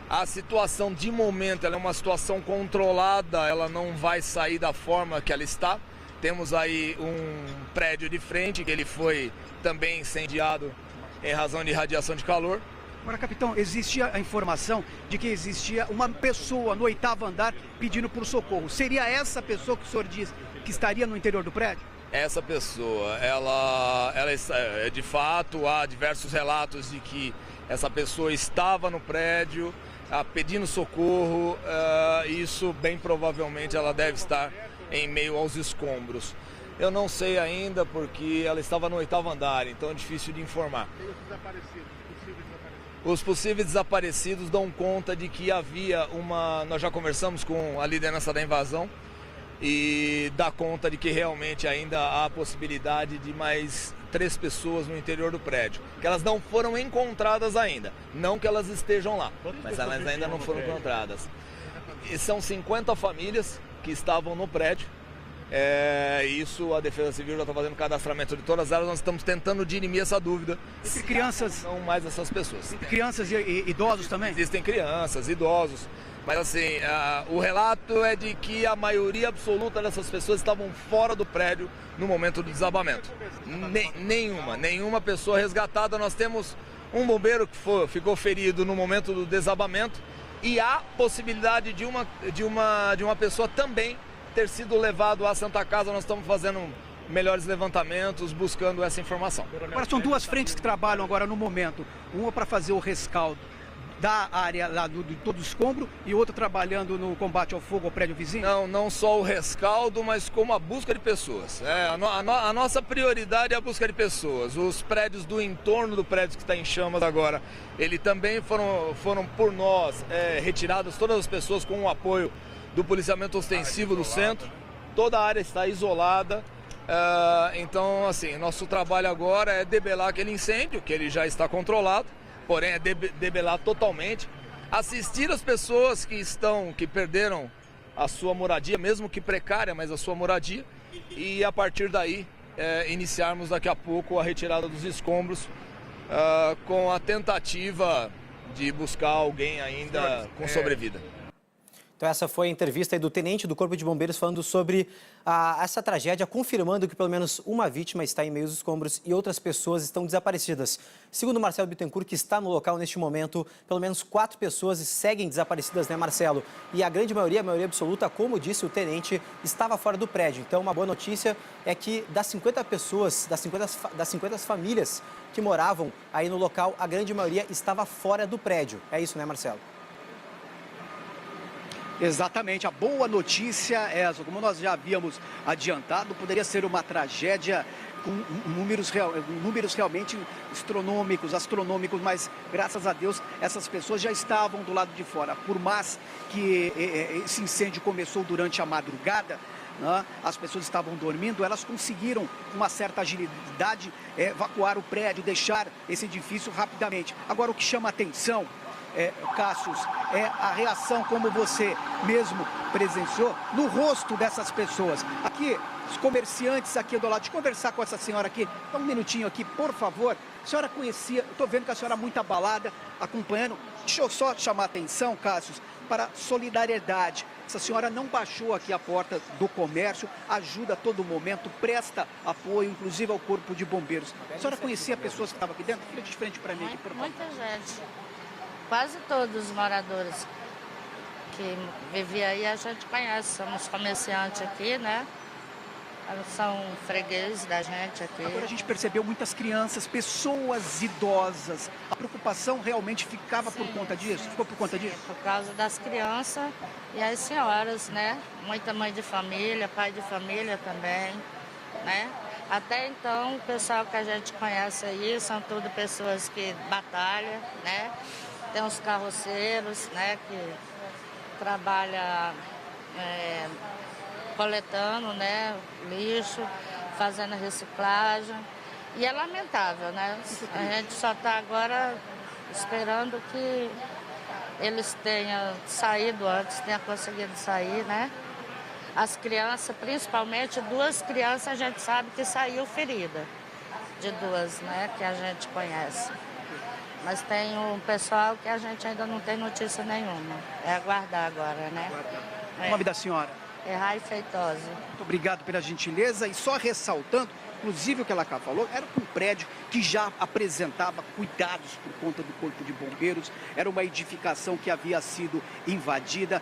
E: A situação de momento ela é uma situação controlada, ela não vai sair da forma que ela está. Temos aí um prédio de frente, que ele foi também incendiado em razão de radiação de calor.
A: Agora, capitão, existia a informação de que existia uma pessoa no 8º andar pedindo por socorro. Seria essa pessoa que o senhor diz que estaria no interior do prédio?
E: Essa pessoa, ela de fato, há diversos relatos de que essa pessoa estava no prédio pedindo socorro. Isso, bem provavelmente, ela deve estar em meio aos escombros. Eu não sei ainda, porque ela estava no 8º andar, então é difícil de informar.
C: E os desaparecidos,
E: Os possíveis desaparecidos dão conta de que havia nós já conversamos com a liderança da invasão e dá conta de que realmente ainda há a possibilidade de mais 3 pessoas no interior do prédio, que elas não foram encontradas ainda, não que elas estejam lá, mas elas ainda não foram encontradas. E são 50 famílias que estavam no prédio. Isso a Defesa Civil já está fazendo cadastramento de todas elas. Nós estamos tentando dirimir essa dúvida.
A: Entre crianças,
E: são mais essas pessoas.
A: Crianças e idosos também?
E: Existem crianças, idosos. Mas assim, o relato é de que a maioria absoluta dessas pessoas estavam fora do prédio no momento do desabamento. Nenhuma pessoa resgatada. Nós temos um bombeiro que ficou ferido no momento do desabamento e há possibilidade de uma pessoa também ter sido levado à Santa Casa. Nós estamos fazendo melhores levantamentos, buscando essa informação.
A: Agora são duas frentes que trabalham agora no momento. Uma para fazer o rescaldo da área lá de todo o escombro e outra trabalhando no combate ao fogo ao prédio vizinho?
E: Não só o rescaldo, mas como a busca de pessoas. A nossa prioridade é a busca de pessoas. Os prédios do entorno do prédio que está em chamas agora, ele também foram por nós retiradas todas as pessoas com o apoio do policiamento ostensivo do centro. Toda a área está isolada. Então, assim, nosso trabalho agora é debelar aquele incêndio, que ele já está controlado. Porém, é debelar totalmente, assistir as pessoas que perderam a sua moradia, mesmo que precária, mas a sua moradia, e a partir daí iniciarmos daqui a pouco a retirada dos escombros com a tentativa de buscar alguém ainda com sobrevida.
B: Então essa foi a entrevista aí do tenente do Corpo de Bombeiros falando sobre essa tragédia, confirmando que pelo menos uma vítima está em meio aos escombros e outras pessoas estão desaparecidas. Segundo Marcelo Bittencourt, que está no local neste momento, pelo menos 4 pessoas seguem desaparecidas, né, Marcelo? E a grande maioria, a maioria absoluta, como disse o tenente, estava fora do prédio. Então uma boa notícia é que das 50 pessoas, das 50 famílias que moravam aí no local, a grande maioria estava fora do prédio. É isso, né, Marcelo?
A: Exatamente, a boa notícia é essa, como nós já havíamos adiantado, poderia ser uma tragédia com números realmente astronômicos, mas graças a Deus essas pessoas já estavam do lado de fora. Por mais que esse incêndio começou durante a madrugada, né, as pessoas estavam dormindo, elas conseguiram, com uma certa agilidade, evacuar o prédio, deixar esse edifício rapidamente. Agora, o que chama a atenção, Cássius, é a reação, como você mesmo presenciou, no rosto dessas pessoas. Aqui, os comerciantes aqui do lado, de conversar com essa senhora aqui, dá um minutinho aqui, por favor. A senhora conhecia, estou vendo que a senhora é muito abalada, acompanhando. Deixa eu só chamar a atenção, Cássius, para solidariedade. Essa senhora não baixou aqui a porta do comércio, ajuda a todo momento, presta apoio, inclusive ao Corpo de Bombeiros. A senhora conhecia pessoas que estavam aqui dentro? Fica de frente para mim aqui, por favor.
J: Muita gente. Quase todos os moradores que viviam aí a gente conhece, somos comerciantes aqui, né? São fregueses da gente aqui.
A: Agora a gente percebeu muitas crianças, pessoas idosas. A preocupação realmente ficava por conta disso? Ficou por conta disso?
J: Por causa das crianças e as senhoras, né? Muita mãe de família, pai de família também, né? Até então, o pessoal que a gente conhece aí são tudo pessoas que batalham, né? Tem os carroceiros, né, que trabalham coletando, né, lixo, fazendo reciclagem. E é lamentável, né? A gente só está agora esperando que eles tenham saído antes, tenham conseguido sair, né? As crianças, principalmente 2 crianças, a gente sabe que saiu ferida, de 2, né, que a gente conhece. Mas tem um pessoal que a gente ainda não tem notícia nenhuma. É aguardar agora, né?
A: O nome da senhora?
J: É Rai Feitosa.
A: Muito obrigado pela gentileza. E só ressaltando, inclusive o que ela falou, era um prédio que já apresentava cuidados por conta do Corpo de Bombeiros. Era uma edificação que havia sido invadida,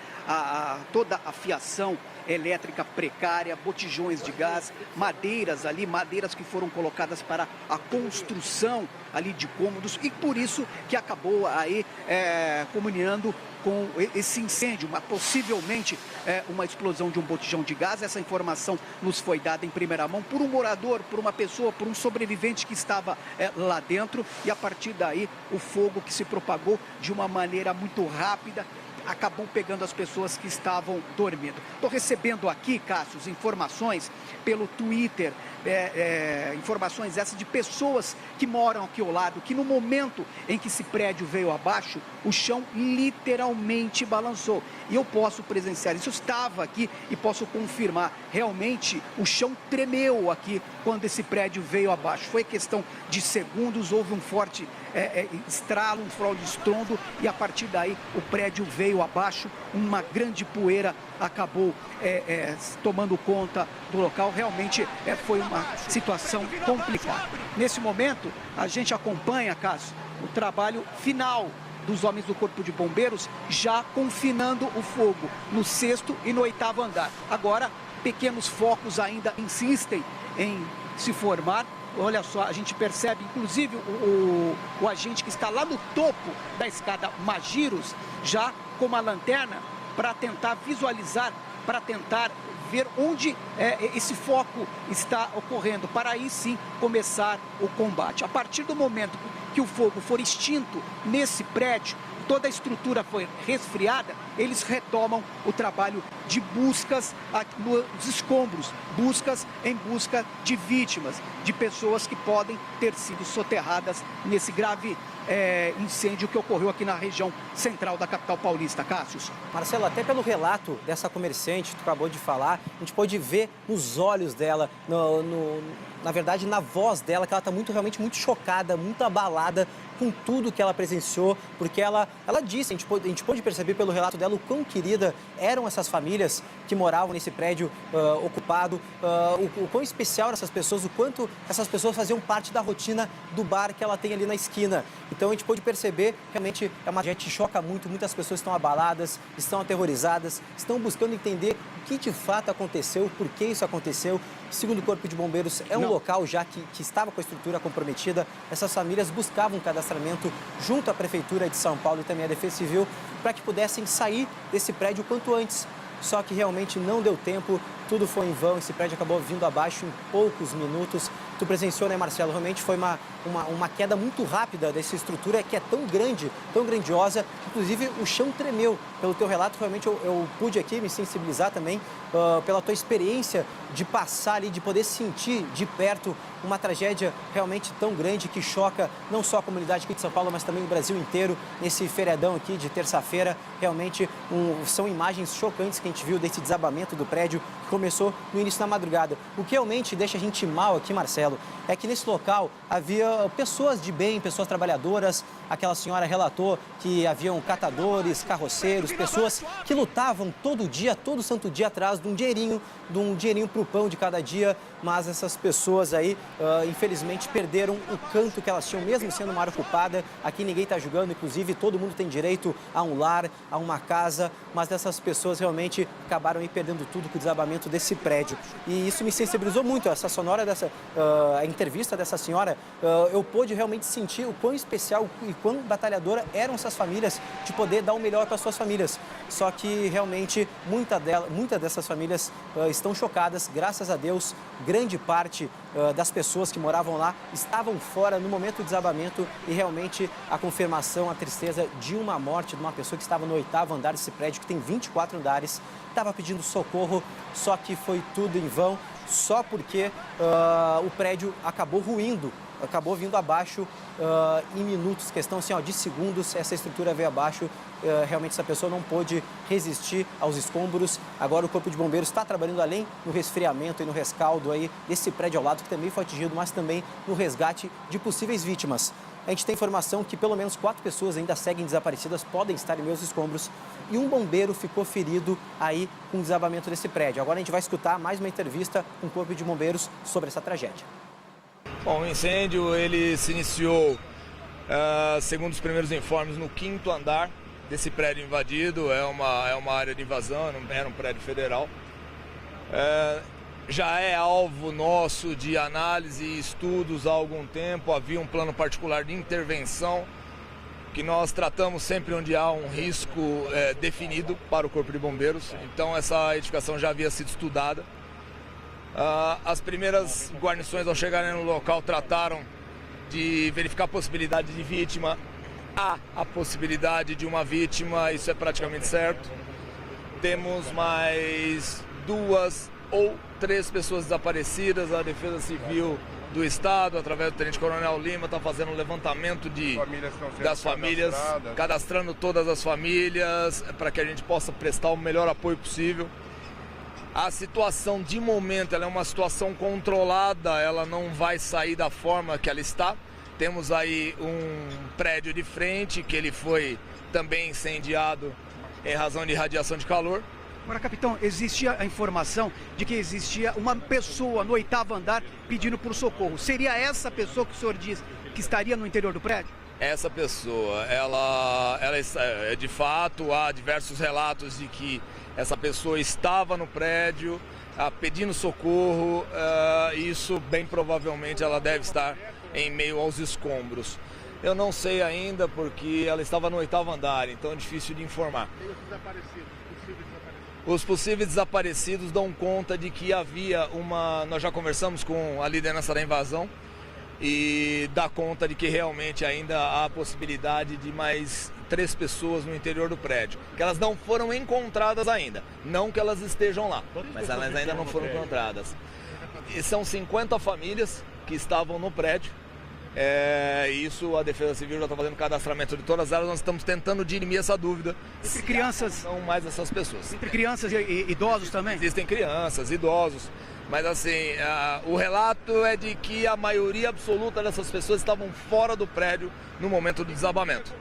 A: toda a fiação elétrica precária, botijões de gás, madeiras que foram colocadas para a construção ali de cômodos e por isso que acabou aí comunhando com esse incêndio, possivelmente uma explosão de um botijão de gás. Essa informação nos foi dada em primeira mão por um morador, por uma pessoa, por um sobrevivente que estava lá dentro e a partir daí o fogo que se propagou de uma maneira muito rápida acabou pegando as pessoas que estavam dormindo. Estou recebendo aqui, Cássio, informações pelo Twitter informações essas de pessoas que moram aqui ao lado, que no momento em que esse prédio veio abaixo, o chão literalmente balançou. E eu posso presenciar isso, eu estava aqui e posso confirmar, realmente o chão tremeu aqui quando esse prédio veio abaixo. Foi questão de segundos, houve um forte estralo, um forte estrondo e a partir daí o prédio veio abaixo, uma grande poeira acabou tomando conta do local. Realmente foi uma situação complicada. Nesse momento, a gente acompanha, Cássio, o trabalho final dos homens do Corpo de Bombeiros, já confinando o fogo no 6º e no 8º andar. Agora, pequenos focos ainda insistem em se formar. Olha só, a gente percebe, inclusive, o agente que está lá no topo da escada Magiros, já com uma lanterna para tentar visualizar, para tentar ver onde esse foco está ocorrendo, para aí sim começar o combate. A partir do momento que o fogo for extinto nesse prédio, toda a estrutura foi resfriada, eles retomam o trabalho de buscas nos escombros, buscas em busca de vítimas, de pessoas que podem ter sido soterradas nesse grave incêndio que ocorreu aqui na região central da capital paulista. Cássius.
B: Marcelo, até pelo relato dessa comerciante que tu acabou de falar, a gente pode ver nos olhos dela, na verdade na voz dela, que ela está realmente muito chocada, muito abalada com tudo que ela presenciou, porque ela disse, a gente pôde perceber pelo relato dela o quão querida eram essas famílias que moravam nesse prédio ocupado, o quão especial eram essas pessoas, o quanto essas pessoas faziam parte da rotina do bar que ela tem ali na esquina. Então a gente pôde perceber, realmente é uma tragédia que choca muito, muitas pessoas estão abaladas, estão aterrorizadas, estão buscando entender o que de fato aconteceu, por que isso aconteceu. Segundo o Corpo de Bombeiros, é um local já que estava com a estrutura comprometida. Essas famílias buscavam um cadastramento junto à Prefeitura de São Paulo e também à Defesa Civil para que pudessem sair desse prédio o quanto antes. Só que realmente não deu tempo, tudo foi em vão, esse prédio acabou vindo abaixo em poucos minutos. Tu presenciou, né, Marcelo? Realmente foi uma queda muito rápida dessa estrutura que é tão grande, tão grandiosa. Inclusive, o chão tremeu. Pelo teu relato, realmente eu pude aqui me sensibilizar também pela tua experiência de passar ali, de poder sentir de perto uma tragédia realmente tão grande que choca não só a comunidade aqui de São Paulo, mas também o Brasil inteiro nesse feriadão aqui de terça-feira. Realmente são imagens chocantes que a gente viu desse desabamento do prédio que começou no início da madrugada. O que realmente deixa a gente mal aqui, Marcelo, é que nesse local havia pessoas de bem, pessoas trabalhadoras. Aquela senhora relatou que haviam catadores, carroceiros, pessoas que lutavam todo dia, todo santo dia atrás de um dinheirinho para o pão de cada dia. Mas essas pessoas aí, infelizmente, perderam o canto que elas tinham, mesmo sendo uma área ocupada. Aqui ninguém está julgando, inclusive todo mundo tem direito a um lar, a uma casa. Mas essas pessoas realmente acabaram aí perdendo tudo com o desabamento desse prédio. E isso me sensibilizou muito, essa sonora a entrevista dessa senhora, eu pude realmente sentir o quão especial e quão batalhadora eram essas famílias de poder dar o melhor para suas famílias. Só que realmente muitas dessas famílias estão chocadas, graças a Deus. Grande parte das pessoas que moravam lá estavam fora no momento do desabamento e realmente a confirmação, a tristeza de uma morte de uma pessoa que estava no 8º andar desse prédio, que tem 24 andares, estava pedindo socorro, só que foi tudo em vão, só porque o prédio acabou ruindo, acabou vindo abaixo em minutos, questão assim, de segundos, essa estrutura veio abaixo. Realmente essa pessoa não pôde resistir aos escombros. Agora o Corpo de Bombeiros está trabalhando além no resfriamento e no rescaldo aí desse prédio ao lado, que também foi atingido, mas também no resgate de possíveis vítimas. A gente tem informação que pelo menos 4 pessoas ainda seguem desaparecidas, podem estar em meus escombros, e um bombeiro ficou ferido aí com o desabamento desse prédio. Agora a gente vai escutar mais uma entrevista com o Corpo de Bombeiros sobre essa tragédia.
E: Bom, o incêndio ele se iniciou, segundo os primeiros informes, no 5º andar desse prédio invadido. É uma área de invasão, era um prédio federal. Já é alvo nosso de análise e estudos há algum tempo. Havia um plano particular de intervenção que nós tratamos sempre onde há um risco definido para o Corpo de Bombeiros. Então essa edificação já havia sido estudada. As primeiras guarnições, ao chegarem no local, trataram de verificar a possibilidade de vítima. Há a possibilidade de uma vítima, isso é praticamente certo. Temos mais 2 ou 3 pessoas desaparecidas. A Defesa Civil do Estado, através do Tenente Coronel Lima, está fazendo um levantamento das famílias, cadastrando todas as famílias, para que a gente possa prestar o melhor apoio possível. A situação de momento ela é uma situação controlada, ela não vai sair da forma que ela está. Temos aí um prédio de frente que ele foi também incendiado em razão de radiação de calor.
A: Agora, capitão, existia a informação de que existia uma pessoa no 8º andar pedindo por socorro. Seria essa pessoa que o senhor diz que estaria no interior do prédio?
E: Essa pessoa, ela de fato, há diversos relatos de que essa pessoa estava no prédio pedindo socorro. Isso, bem provavelmente, ela deve estar em meio aos escombros. Eu não sei ainda porque ela estava no 8º andar, então é difícil de informar. Os possíveis desaparecidos dão conta de que havia nós já conversamos com a liderança da invasão e dá conta de que realmente ainda há a possibilidade de mais 3 pessoas no interior do prédio, que elas não foram encontradas ainda, não que elas estejam lá, mas elas ainda não foram encontradas. E são 50 famílias que estavam no prédio. Isso a Defesa Civil já está fazendo cadastramento de todas elas. Nós estamos tentando dirimir essa dúvida.
A: Entre crianças,
E: são mais essas pessoas.
A: Entre crianças e idosos também?
E: Existem crianças, idosos, mas assim, o relato é de que a maioria absoluta dessas pessoas estavam fora do prédio no momento do desabamento.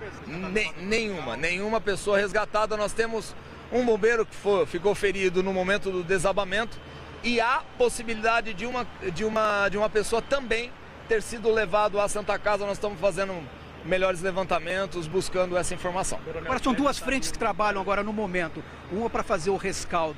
E: Nenhuma pessoa resgatada. Nós temos um bombeiro que ficou ferido no momento do desabamento e há possibilidade de uma pessoa também ter sido levado à Santa Casa. Nós estamos fazendo melhores levantamentos, buscando essa informação.
A: Agora são 2 frentes que trabalham agora no momento. Uma para fazer o rescaldo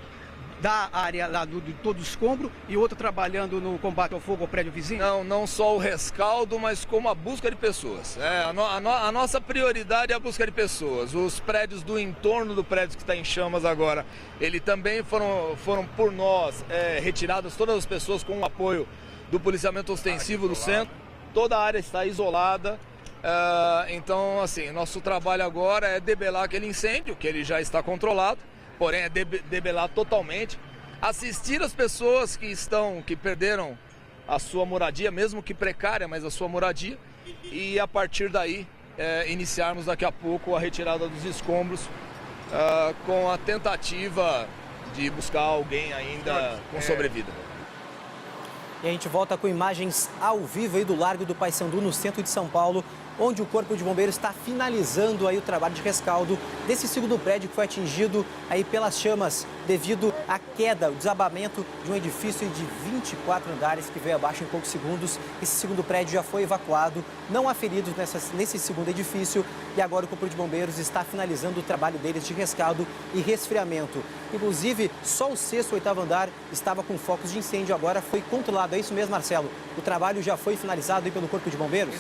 A: da área lá de todo o escombro e outra trabalhando no combate ao fogo ao prédio vizinho?
E: Não só o rescaldo, mas como a busca de pessoas. A nossa prioridade é a busca de pessoas. Os prédios do entorno do prédio que está em chamas agora, ele também foram por nós retiradas todas as pessoas com o apoio do policiamento ostensivo do centro. Toda a área está isolada. Então, assim, nosso trabalho agora é debelar aquele incêndio, que ele já está controlado, porém é debelar totalmente, assistir as pessoas que perderam a sua moradia, mesmo que precária, mas a sua moradia, e a partir daí iniciarmos daqui a pouco a retirada dos escombros, com a tentativa de buscar alguém ainda com sobrevida.
B: E a gente volta com imagens ao vivo aí do Largo do Paissandu, no centro de São Paulo, onde o Corpo de Bombeiros está finalizando aí o trabalho de rescaldo desse segundo prédio que foi atingido aí pelas chamas devido à queda, o desabamento de um edifício de 24 andares que veio abaixo em poucos segundos. Esse segundo prédio já foi evacuado, não há feridos nesse segundo edifício e agora o Corpo de Bombeiros está finalizando o trabalho deles de rescaldo e resfriamento. Inclusive, só o 6º e 8º andar estava com focos de incêndio, agora foi controlado. É isso mesmo, Marcelo? O trabalho já foi finalizado aí pelo Corpo de Bombeiros?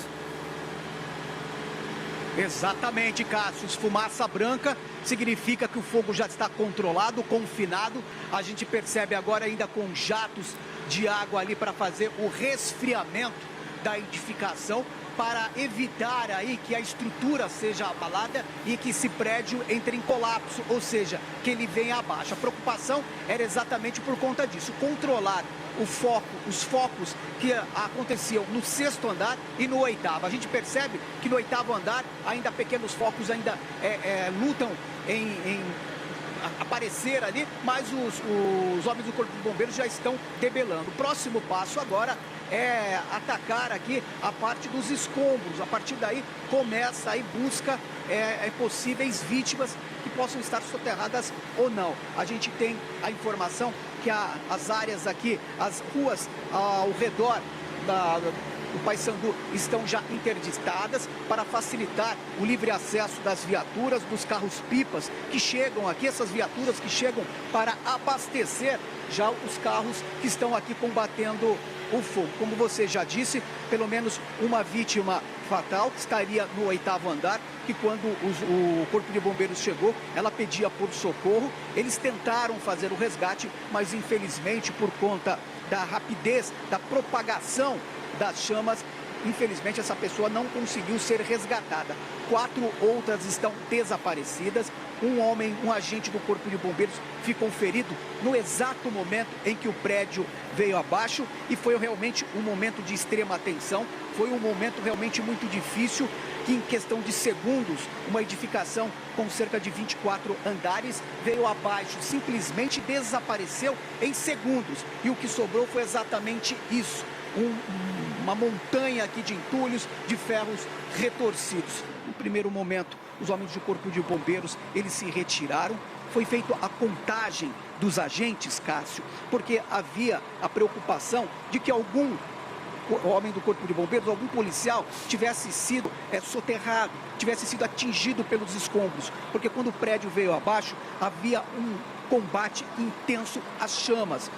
A: Exatamente, Cássio. Fumaça branca significa que o fogo já está controlado, confinado. A gente percebe agora ainda com jatos de água ali para fazer o resfriamento da edificação, para evitar aí que a estrutura seja abalada e que esse prédio entre em colapso, ou seja, que ele venha abaixo. A preocupação era exatamente por conta disso, controlar os focos que aconteciam no 6º andar e no 8º. A gente percebe que no 8º andar ainda pequenos focos ainda lutam em aparecer ali, mas os homens do Corpo de Bombeiros já estão debelando. O próximo passo agora é atacar aqui a parte dos escombros. A partir daí começa aí busca possíveis vítimas que possam estar soterradas ou não. A gente tem a informação que as áreas aqui, as ruas ao redor do Paissandu estão já interditadas para facilitar o livre acesso das viaturas, dos carros-pipas que chegam aqui, essas viaturas que chegam para abastecer já os carros que estão aqui combatendo o fogo. Como você já disse, pelo menos uma vítima fatal que estaria no 8º andar, que quando o Corpo de Bombeiros chegou, ela pedia por socorro. Eles tentaram fazer o resgate, mas infelizmente por conta da rapidez, da propagação das chamas, infelizmente, essa pessoa não conseguiu ser resgatada. 4 outras estão desaparecidas. Um agente do Corpo de Bombeiros ficou ferido no exato momento em que o prédio veio abaixo, e foi realmente um momento de extrema tensão. Foi um momento realmente muito difícil, que em questão de segundos, uma edificação com cerca de 24 andares veio abaixo, simplesmente desapareceu em segundos. E o que sobrou foi exatamente isso, uma montanha aqui de entulhos, de ferros retorcidos. No primeiro momento, os homens do Corpo de Bombeiros, eles se retiraram. Foi feita a contagem dos agentes, Cássio, porque havia a preocupação de que algum homem do Corpo de Bombeiros, algum policial, tivesse sido soterrado, tivesse sido atingido pelos escombros, porque quando o prédio veio abaixo, havia um combate intenso às chamas.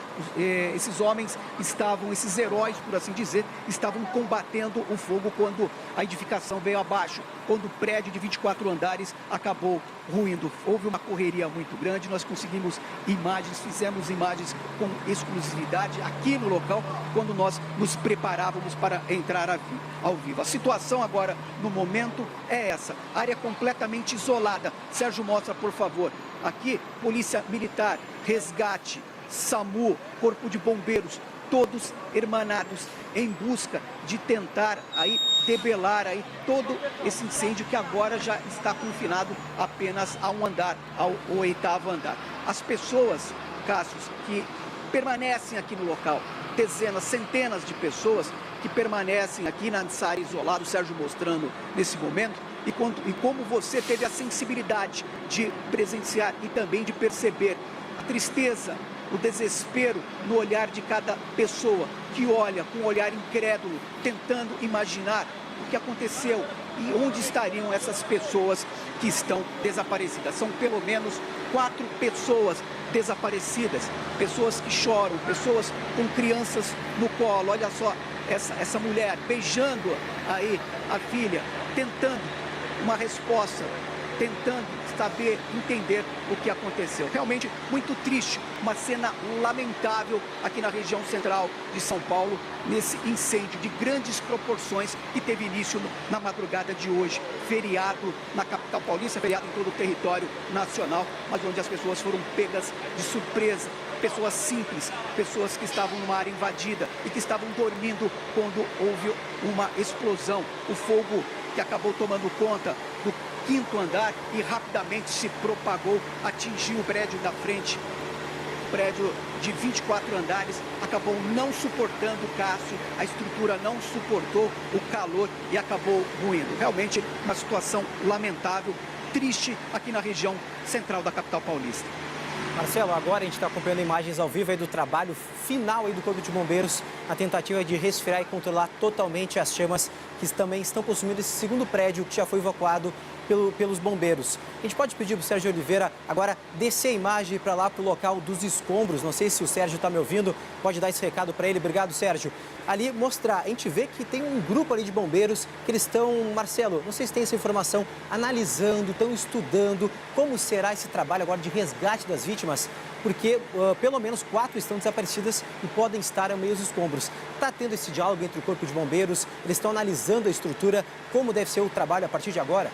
A: Esses homens estavam, esses heróis, por assim dizer, estavam combatendo o fogo quando a edificação veio abaixo, quando o prédio de 24 andares acabou ruindo. Houve uma correria muito grande, nós conseguimos imagens, fizemos imagens com exclusividade aqui no local, quando nós nos preparávamos para entrar ao vivo. A situação agora, no momento, é essa. Área completamente isolada. Sérgio, mostra, por favor. Aqui, Polícia Militar, Resgate, SAMU, Corpo de Bombeiros, todos hermanados em busca de tentar aí debelar aí todo esse incêndio que agora já está confinado apenas a um andar, ao 8º andar. As pessoas, Cássio, que permanecem aqui no local, dezenas, centenas de pessoas que permanecem aqui nessa área isolada, o Sérgio mostrando nesse momento, e como você teve a sensibilidade de presenciar e também de perceber a tristeza, o desespero no olhar de cada pessoa que olha com um olhar incrédulo, tentando imaginar o que aconteceu e onde estariam essas pessoas que estão desaparecidas. São pelo menos 4 pessoas desaparecidas, pessoas que choram, pessoas com crianças no colo. Olha só essa mulher beijando aí a filha, tentando uma resposta, tentando saber, entender o que aconteceu. Realmente muito triste, uma cena lamentável aqui na região central de São Paulo, nesse incêndio de grandes proporções que teve início na madrugada de hoje. Feriado na capital paulista, feriado em todo o território nacional, mas onde as pessoas foram pegas de surpresa. Pessoas simples, pessoas que estavam numa área invadida e que estavam dormindo quando houve uma explosão. O fogo que acabou tomando conta do 5º andar e rapidamente se propagou, atingiu o prédio da frente. O prédio de 24 andares acabou não suportando, Cássio, a estrutura não suportou o calor e acabou ruindo. Realmente uma situação lamentável, triste aqui na região central da capital paulista.
B: Marcelo, agora a gente está acompanhando imagens ao vivo aí do trabalho final aí do Corpo de Bombeiros, na tentativa de resfriar e controlar totalmente as chamas que também estão consumindo esse segundo prédio que já foi evacuado pelos bombeiros. A gente pode pedir para o Sérgio Oliveira agora descer a imagem para lá, para o local dos escombros. Não sei se o Sérgio está me ouvindo, pode dar esse recado para ele. Obrigado, Sérgio. Ali mostrar, a gente vê que tem um grupo ali de bombeiros que eles estão, Marcelo, não sei se tem essa informação, analisando, estão estudando como será esse trabalho agora de resgate das vítimas, porque pelo menos 4 estão desaparecidas e podem estar ao meio dos escombros. Está tendo esse diálogo entre o Corpo de Bombeiros, eles estão analisando a estrutura, como deve ser o trabalho a partir de agora?